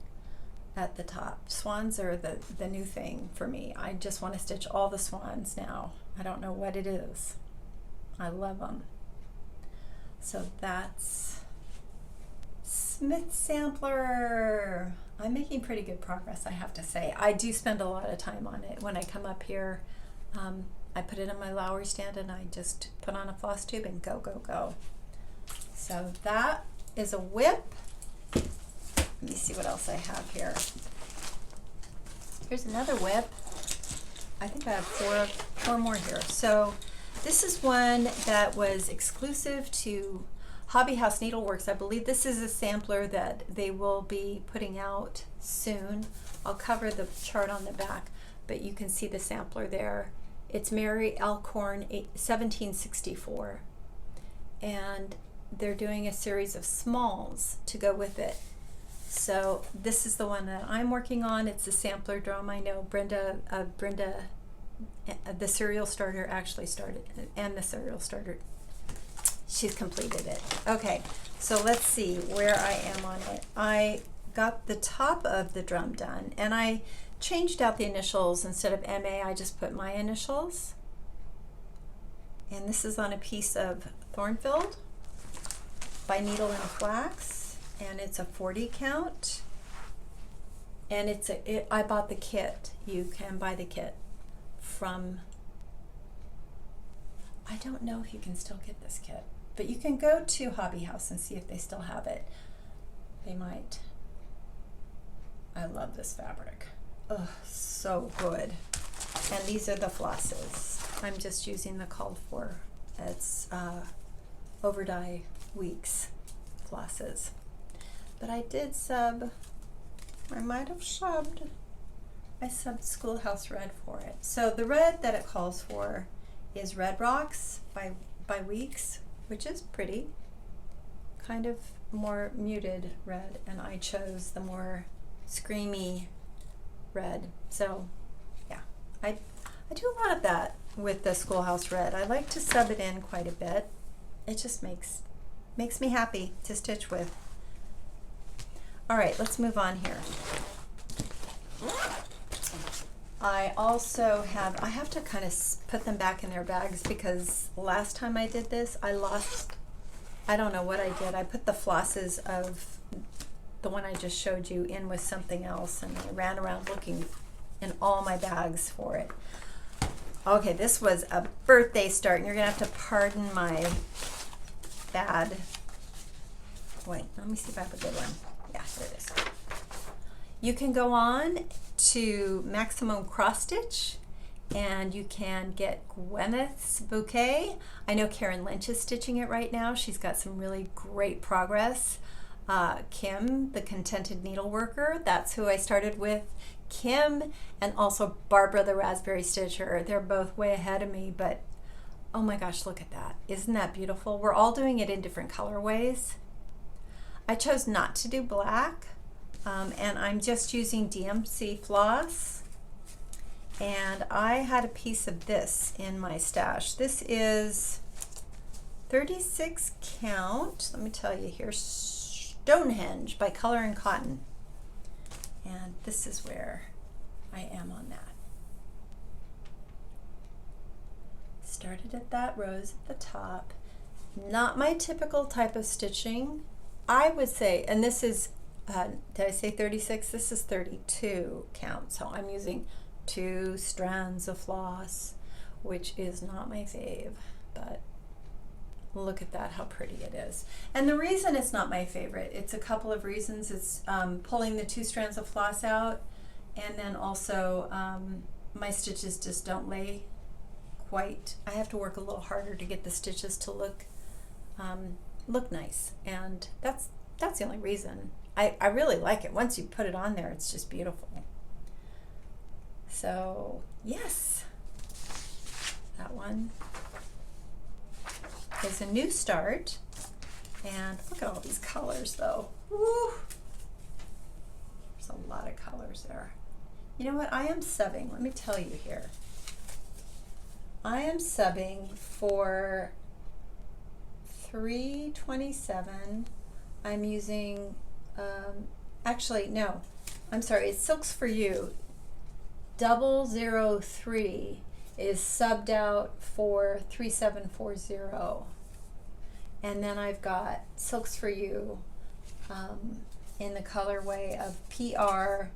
at the top. Swans are the new thing for me. I just want to stitch all the swans now. I don't know what it is. I love them. So that's Smith sampler. I'm making pretty good progress, I have to say. I do spend a lot of time on it. When I come up here, I put it in my Lowry stand and I just put on a floss tube and go, go, go. So that is a whip. Let me see what else I have here. Here's another whip. I think I have four more here. So this is one that was exclusive to Hobby House Needleworks. I believe this is a sampler that they will be putting out soon. I'll cover the chart on the back, but you can see the sampler there. It's Mary Alcorn 1764, and they're doing a series of smalls to go with it. So this is the one that I'm working on. It's a sampler drum. I know Brenda, the serial starter actually started, and the serial starter, she's completed it. Okay, so let's see where I am on it. I got the top of the drum done, and I changed out the initials. Instead of MA, I just put my initials. And this is on a piece of Thornfield by Needle and Flax, and it's a 40 count. And I bought the kit. You can buy the kit from, I don't know if you can still get this kit, but you can go to Hobby House and see if they still have it. They might. I love this fabric. Oh, so good. And these are the flosses. I'm just using the called for. It's Overdye Weeks flosses. But I did sub, I might have subbed. I subbed Schoolhouse Red for it. So the red that it calls for is Red Rocks by Weeks, which is pretty. Kind of more muted red, and I chose the more screamy red. So yeah, I do a lot of that with the Schoolhouse Red. I like to sub it in quite a bit. It just makes me happy to stitch with. All right, let's move on here. I also I have to kind of put them back in their bags because last time I did this, I don't know what I did. I put the flosses of the one I just showed you in with something else, and I ran around looking in all my bags for it. Okay, this was a birthday start, and you're gonna have to pardon my bad. Wait, let me see if I have a good one. Yeah, here it is. You can go on to Maximum Cross Stitch, and you can get Gwyneth's bouquet. I know Karen Lynch is stitching it right now. She's got some really great progress. Kim, the Contented Needleworker, that's who I started with. Kim and also Barbara the Raspberry Stitcher. They're both way ahead of me, but oh my gosh, look at that. Isn't that beautiful? We're all doing it in different colorways. I chose not to do black, and I'm just using DMC floss. And I had a piece of this in my stash. This is 36 count. Let me tell you here, Stonehenge by Color and Cotton. And this is where I am on that. Started at that rose at the top. Not my typical type of stitching. I would say, and this is, did I say 36? This is 32 count. So I'm using 2 strands of floss, which is not my fave, but look at that, how pretty it is. And the reason it's not my favorite, it's a couple of reasons. It's pulling the 2 strands of floss out, and then also my stitches just don't lay quite. I have to work a little harder to get the stitches to look nice, and that's the only reason. I really like it. Once you put it on there, it's just beautiful. So yes, that one is a new start. And look at all these colors though. Woo! There's a lot of colors there. You know what? I am subbing. Let me tell you here. I am subbing for 327. I'm using, actually, no, I'm sorry, it's Silks for You. 003 is subbed out for 3740. And then I've got Silks for You in the colorway of PR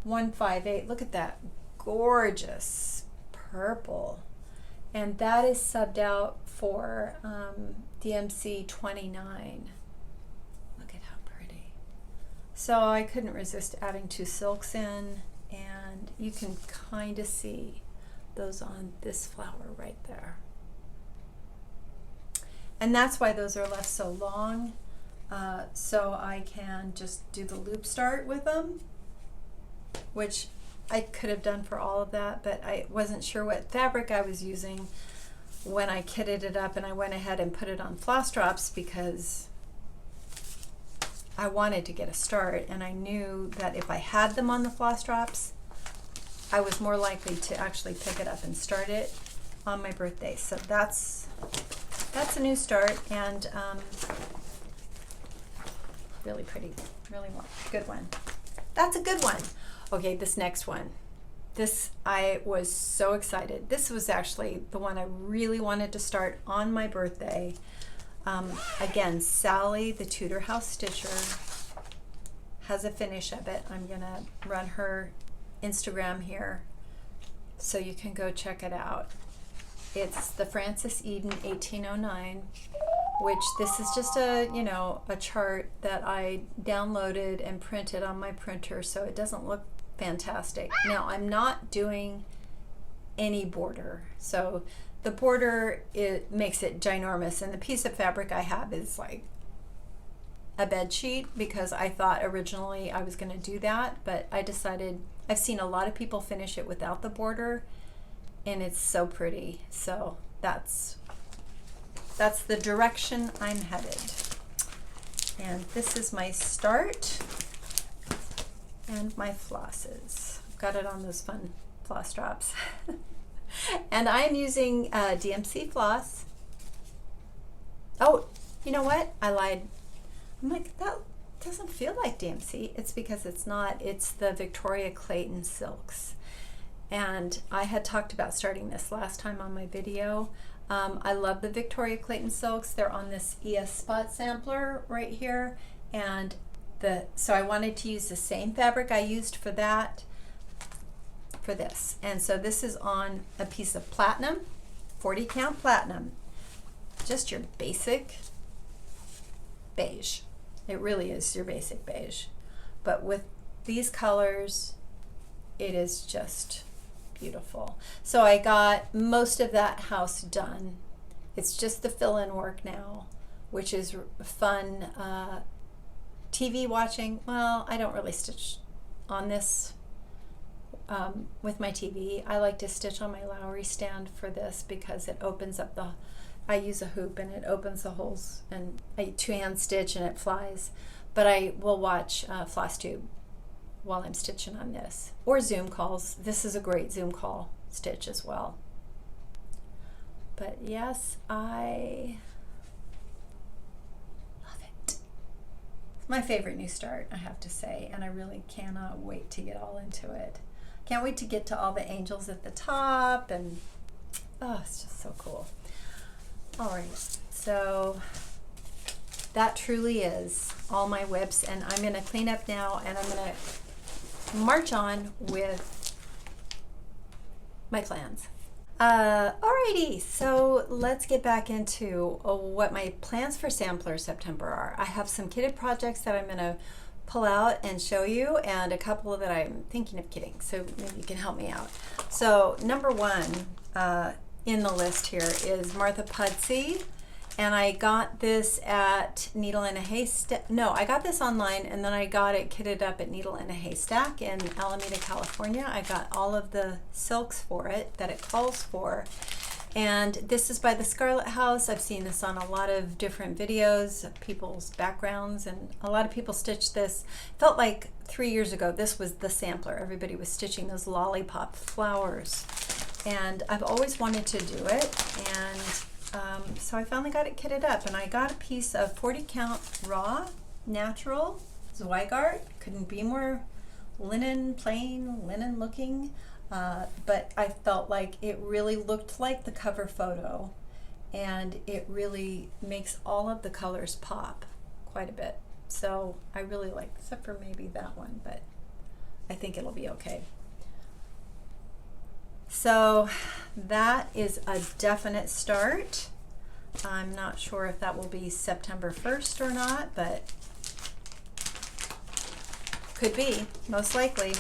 158. Look at that gorgeous purple. And that is subbed out for DMC 29. Look at how pretty. So I couldn't resist adding 2 silks in, and you can kind of see those on this flower right there. And that's why those are left so long, so I can just do the loop start with them, which I could have done for all of that, but I wasn't sure what fabric I was using when I kitted it up, and I went ahead and put it on floss drops because I wanted to get a start, and I knew that if I had them on the floss drops, I was more likely to actually pick it up and start it on my birthday. So that's a new start, and really pretty, really good one. That's a good one. Okay, this next one. This, I was so excited. This was actually the one I really wanted to start on my birthday. Again, Sally, the Tudor House Stitcher, has a finish of it. I'm gonna run her Instagram here so you can go check it out. It's the Frances Eden 1809, which this is just a, you know, a chart that I downloaded and printed on my printer, so it doesn't look fantastic. Now, I'm not doing any border, so the border, it makes it ginormous, and the piece of fabric I have is like a bed sheet, because I thought originally I was going to do that, but I decided, I've seen a lot of people finish it without the border, and it's so pretty. So that's the direction I'm headed. And this is my start and my flosses. I've got it on those fun floss drops. And I'm using DMC floss. Oh, you know what? I lied. I'm like, that doesn't feel like DMC. It's because it's not. It's the Victoria Clayton silks. And I had talked about starting this last time on my video. I love the Victoria Clayton silks. They're on this ES Spot sampler right here. And so I wanted to use the same fabric I used for that, for this. And so this is on a piece of platinum, 40 count platinum, just your basic beige. It really is your basic beige, but with these colors, it is just beautiful. So I got most of that house done. It's just the fill-in work now, which is fun. TV watching, well, I don't really stitch on this with my TV. I like to stitch on my Lowry stand for this because it opens up the, I use a hoop and it opens the holes, and I two-hand stitch and it flies. But I will watch Flosstube while I'm stitching on this, or Zoom calls. This is a great Zoom call stitch as well. But yes, I love it. It's my favorite new start, I have to say, and I really cannot wait to get all into it. Can't wait to get to all the angels at the top, and oh, it's just so cool. All right, so that truly is all my whips, and I'm going to clean up now, and I'm going to march on with my plans. Alrighty, so let's get back into what my plans for Sampler September are. I have some kitted projects that I'm going to pull out and show you, and a couple that I'm thinking of kitting, so maybe you can help me out. So number one in the list here is Martha Pudsey, and I got this at Needle in a Haystack. No, I got this online, and then I got it kitted up at Needle in a Haystack in Alameda, California. I got all of the silks for it that it calls for. And this is by the Scarlet House. I've seen this on a lot of different videos of people's backgrounds, and a lot of people stitched this. Felt like 3 years ago this was the sampler. Everybody was stitching those lollipop flowers, and I've always wanted to do it, and so I finally got it kitted up, and I got a piece of 40 count raw natural Zweigart. Couldn't be more linen, plain linen looking. But I felt like it really looked like the cover photo, and it really makes all of the colors pop quite a bit. So I really like, except for maybe that one, but I think it'll be okay. So that is a definite start. I'm not sure if that will be September 1st or not, but could be, most likely.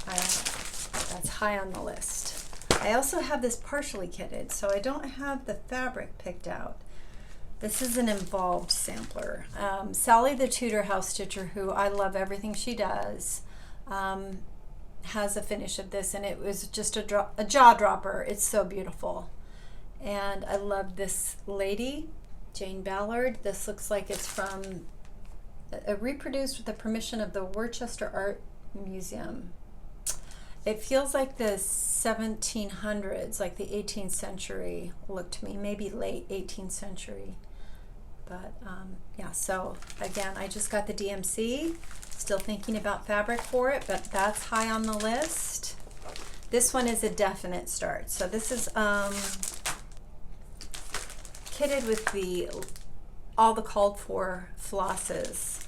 That's high on the list. I also have this partially kitted, so I don't have the fabric picked out. This is an involved sampler. Sally the Tudor House Stitcher, who I love everything she does, has a finish of this, and it was just a jaw dropper. It's so beautiful. And I love this lady, Jane Ballard. This looks like it's from reproduced with the permission of the Worcester Art Museum. It feels like the 1700s, like the 18th century look to me, maybe late 18th century. But yeah, so again, I just got the DMC, still thinking about fabric for it, but that's high on the list. This one is a definite start. So this is kitted with all the called for flosses.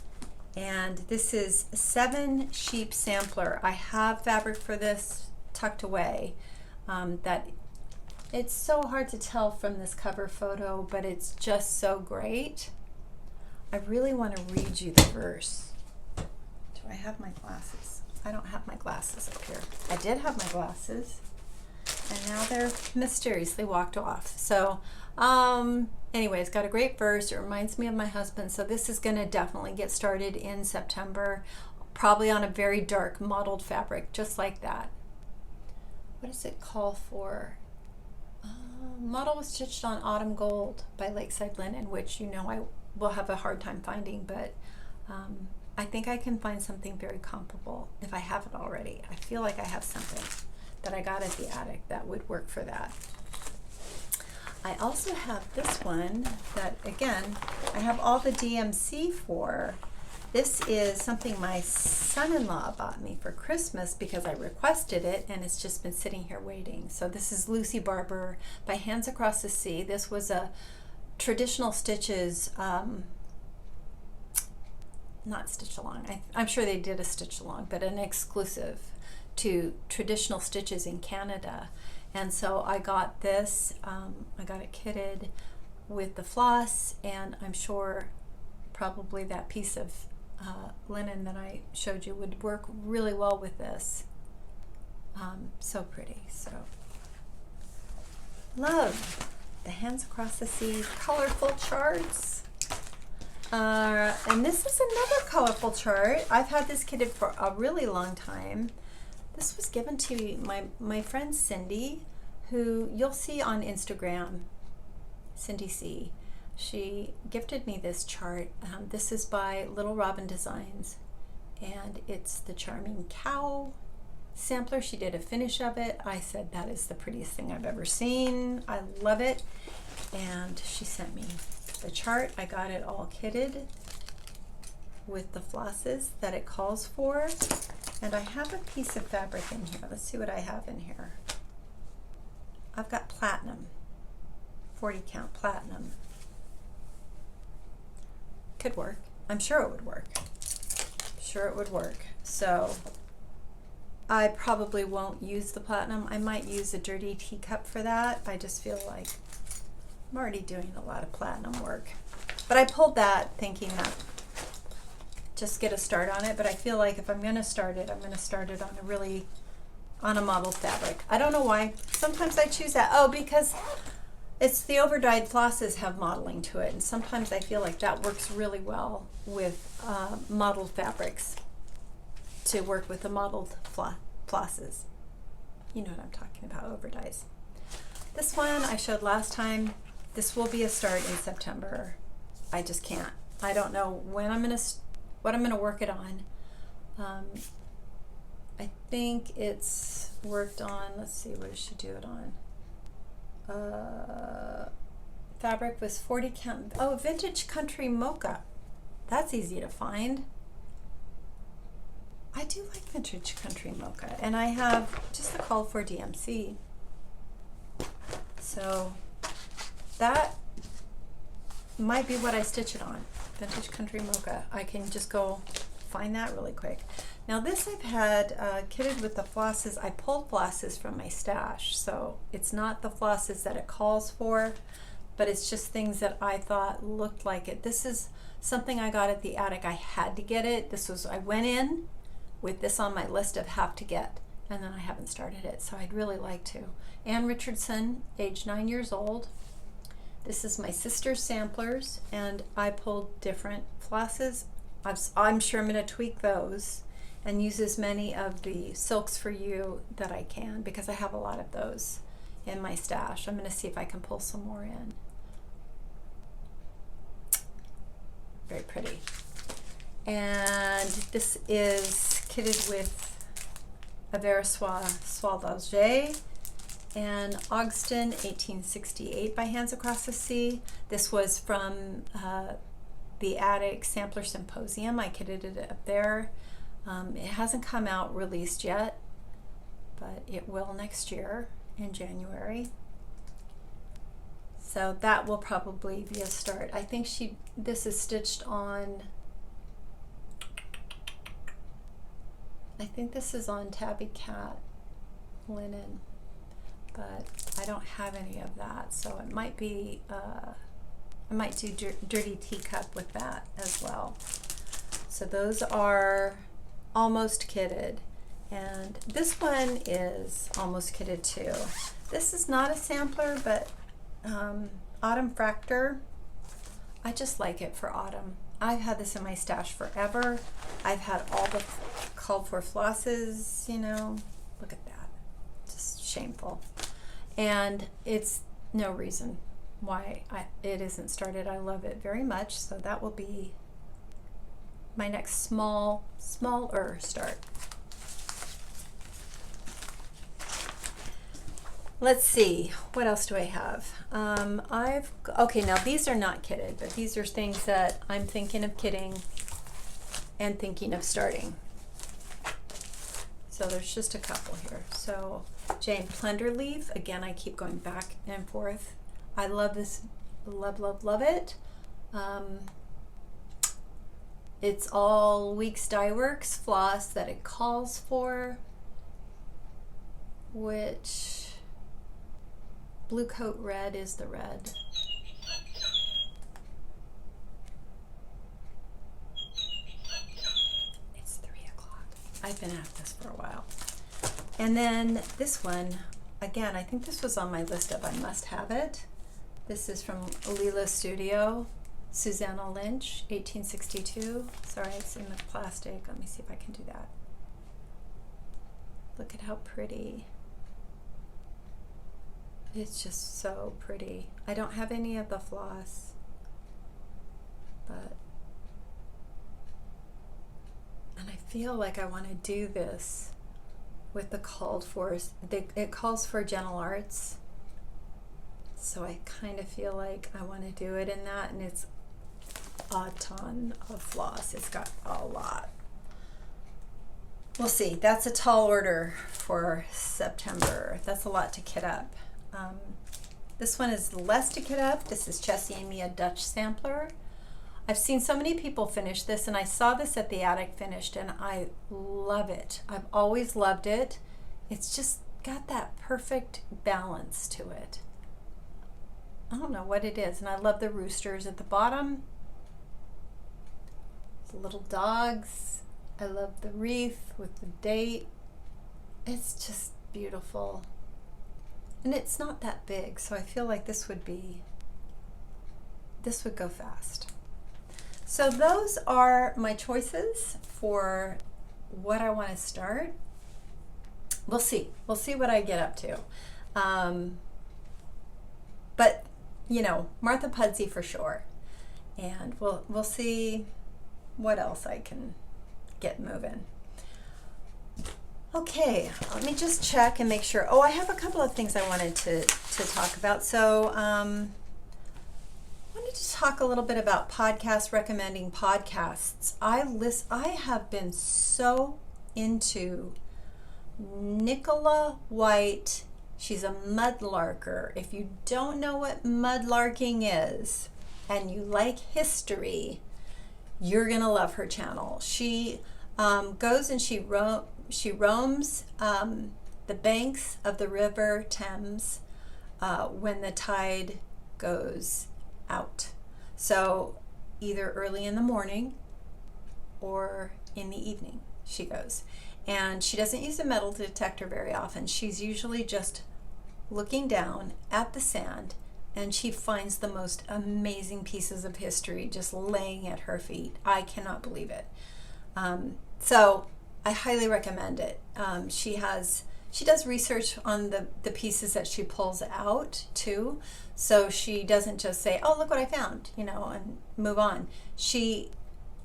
And this is 7 sheep sampler. I have fabric for this tucked away. That it's so hard to tell from this cover photo, but it's just so great. I really want to read you the verse. Do I have my glasses? I don't have my glasses up here. I did have my glasses, and now they're mysteriously walked off. So anyway, it's got a great verse. It reminds me of my husband. So this is going to definitely get started in September, probably on a very dark mottled fabric, just like that. What does it call for? Model was stitched on Autumn Gold by Lakeside Linen, which you know I will have a hard time finding, but I think I can find something very comparable if I haven't already. I feel like I have something that I got at the attic that would work for that. I also have this one that, again, I have all the DMC for. This is something my son-in-law bought me for Christmas because I requested it, and it's just been sitting here waiting. So this is Lucy Barber by Hands Across the Sea. This was a traditional stitches, not stitch along. I'm sure they did a stitch along, but an exclusive to traditional stitches in Canada. And so I got this, I got it kitted with the floss, and I'm sure probably that piece of linen that I showed you would work really well with this. So pretty. So love the Hands Across the Sea colorful charts. And this is another colorful chart. I've had this kitted for a really long time. This was given to my friend Cindy, who you'll see on Instagram, Cindy C. She gifted me this chart. This is by Little Robin Designs, and it's the Charming Cow sampler. She did a finish of it. I said, that is the prettiest thing I've ever seen. I love it. And she sent me the chart. I got it all kitted with the flosses that it calls for. And I have a piece of fabric in here. Let's see what I have in here. I've got platinum, 40 count platinum. Could work. I'm sure it would work. Sure it would work. So I probably won't use the platinum. I might use a dirty teacup for that. I just feel like I'm already doing a lot of platinum work. But I pulled that thinking that just get a start on it, but I feel like if I'm going to start it, I'm going to start it on a model fabric. I don't know why. Sometimes I choose that. Oh, because it's the over-dyed flosses have modeling to it, and sometimes I feel like that works really well with modeled fabrics to work with the modeled flosses. You know what I'm talking about, over-dyes. This one I showed last time. This will be a start in September. I just can't. I don't know when what I'm gonna work it on. I think it's worked on, let's see, what does she do it on? Fabric was 40 count. Oh, Vintage Country Mocha. That's easy to find. I do like Vintage Country Mocha, and I have just the call for DMC. So that might be what I stitch it on. Vintage Country Mocha. I can just go find that really quick. Now this I've had kitted with the flosses. I pulled flosses from my stash, so it's not the flosses that it calls for, but it's just things that I thought looked like it. This is something I got at the attic. I had to get it. I went in with this on my list of have to get, and then I haven't started it, so I'd really like to. Ann Richardson, age 9 years old. This is my sister's samplers, and I pulled different flosses. I'm sure I'm going to tweak those and use as many of the Silks for You that I can, because I have a lot of those in my stash. I'm going to see if I can pull some more in. Very pretty. And this is kitted with Aversois Soie d'Alger and Ogston 1868 by Hands Across the Sea. This was from the Attic Sampler Symposium. I kitted it up there. It hasn't come out released yet, but it will next year in January. So that will probably be a start. I think this is stitched on, I think this is on Tabby Cat linen, but I don't have any of that. So it might be, I might do Dirty Teacup with that as well. So those are almost kitted. And this one is almost kitted too. This is not a sampler, but Autumn Fractor. I just like it for autumn. I've had this in my stash forever. I've had all the called for flosses, you know, look at that, just shameful. And it's no reason why it isn't started. I love it very much, so that will be my next smaller start. Let's see, what else do I have? Okay, now these are not kitted, but these are things that I'm thinking of kitting and thinking of starting. So there's just a couple here. So Jane Plenderleaf, again, I keep going back and forth. I love this, love it. It's all Weeks Dye Works floss that it calls for, which Blue Coat Red is the red. It's 3 o'clock. I've been at this for a while. And then this one, again, I think this was on my list of I must have it. This is from Lila Studio, Susanna Lynch, 1862. Sorry, it's in the plastic. Let me see if I can do that. Look at how pretty. It's just so pretty. I don't have any of the floss, but, and I feel like I want to do this with the called for, it calls for Gentle Arts, so I kind of feel like I want to do it in that, and it's a ton of floss. It's got a lot. We'll see. That's a tall order for September. That's a lot to kit up. This one is less to kit up. This is Chessie and Mia Dutch Sampler. I've seen so many people finish this, and I saw this at the Attic finished, and I love it. I've always loved it. It's just got that perfect balance to it. I don't know what it is, and I love the roosters at the bottom. The little dogs. I love the wreath with the date. It's just beautiful. And it's not that big, so I feel like this would go fast. So those are my choices for what I want to start. We'll see. We'll see what I get up to. But, you know, Martha Pudsey for sure. And we'll see what else I can get moving. Okay, let me just check and make sure. Oh, I have a couple of things I wanted to talk about. So I wanted to talk a little bit about podcasts, recommending podcasts. I have been so into Nicola White. She's a mudlarker. If you don't know what mudlarking is and you like history, you're gonna love her channel. She goes and she roams the banks of the River Thames when the tide goes out. So either early in the morning or in the evening she goes. And she doesn't use a metal detector very often. She's usually just looking down at the sand, and she finds the most amazing pieces of history just laying at her feet. I cannot believe it. So I highly recommend it. She does research on the pieces that she pulls out too. So she doesn't just say, oh, look what I found, and move on. She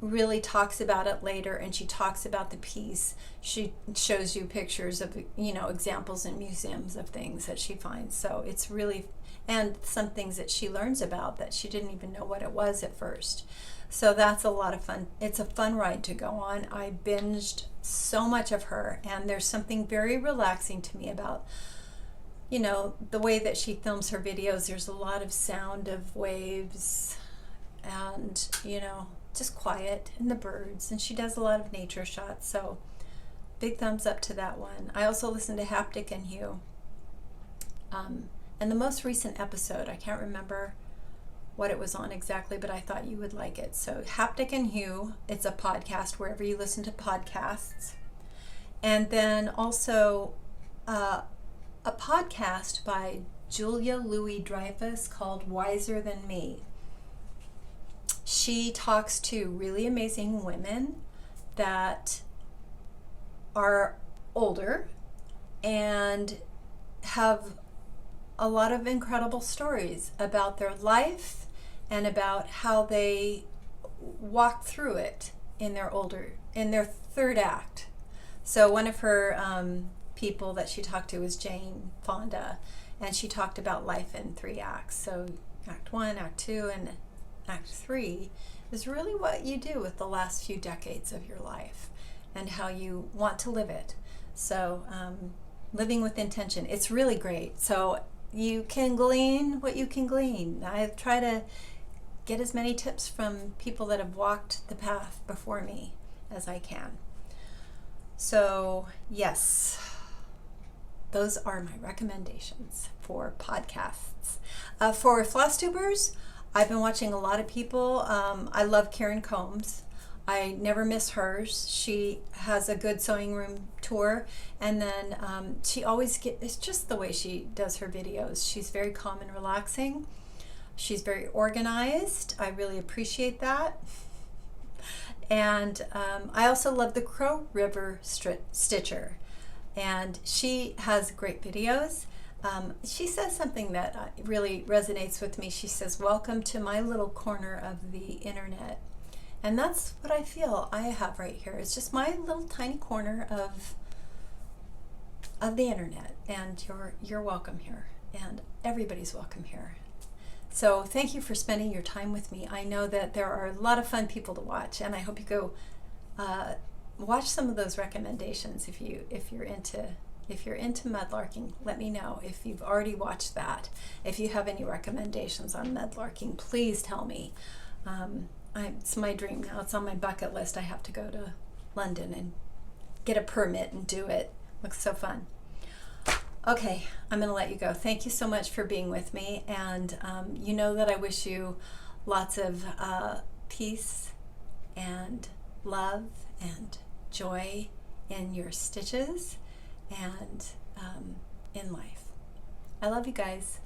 really talks about it later, and she talks about the piece. She shows you pictures of, examples in museums of things that she finds. So it's really, and some things that she learns about that she didn't even know what it was at first. So that's a lot of fun. It's a fun ride to go on. I binged so much of her, and there's something very relaxing to me about, the way that she films her videos. There's a lot of sound of waves and, just quiet, and the birds, and she does a lot of nature shots. So big thumbs up to that one. I also listened to Haptic and Hue. And the most recent episode, I can't remember what it was on exactly, but I thought you would like it. So Haptic and Hue, it's a podcast wherever you listen to podcasts. And then also a podcast by Julia Louis-Dreyfus called Wiser Than Me. She talks to really amazing women that are older and have a lot of incredible stories about their life and about how they walk through it in their third act. So one of her people that she talked to was Jane Fonda, and she talked about life in 3 acts. So Act 1, Act 2, and Act 3 is really what you do with the last few decades of your life and how you want to live it. So living with intention, it's really great. So you can glean what you can glean. I try to get as many tips from people that have walked the path before me as I can. So yes, those are my recommendations for podcasts. For Flosstubers, I've been watching a lot of people. I love Karen Combs. I never miss hers. She has a good sewing room tour, and then she always it's just the way she does her videos. She's very calm and relaxing. She's very organized. I really appreciate that. And I also love the Crow River Stitcher, and she has great videos. She says something that really resonates with me. She says, "Welcome to my little corner of the internet." And that's what I feel I have right here. It's just my little tiny corner of the internet, and you're welcome here, and everybody's welcome here. So thank you for spending your time with me. I know that there are a lot of fun people to watch, and I hope you go watch some of those recommendations if you're into mudlarking. Let me know if you've already watched that. If you have any recommendations on mudlarking, please tell me. It's my dream now. It's on my bucket list. I have to go to London and get a permit and do it. Looks so fun. Okay, I'm going to let you go. Thank you so much for being with me. And you know that I wish you lots of peace and love and joy in your stitches and in life. I love you guys.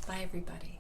Bye, everybody.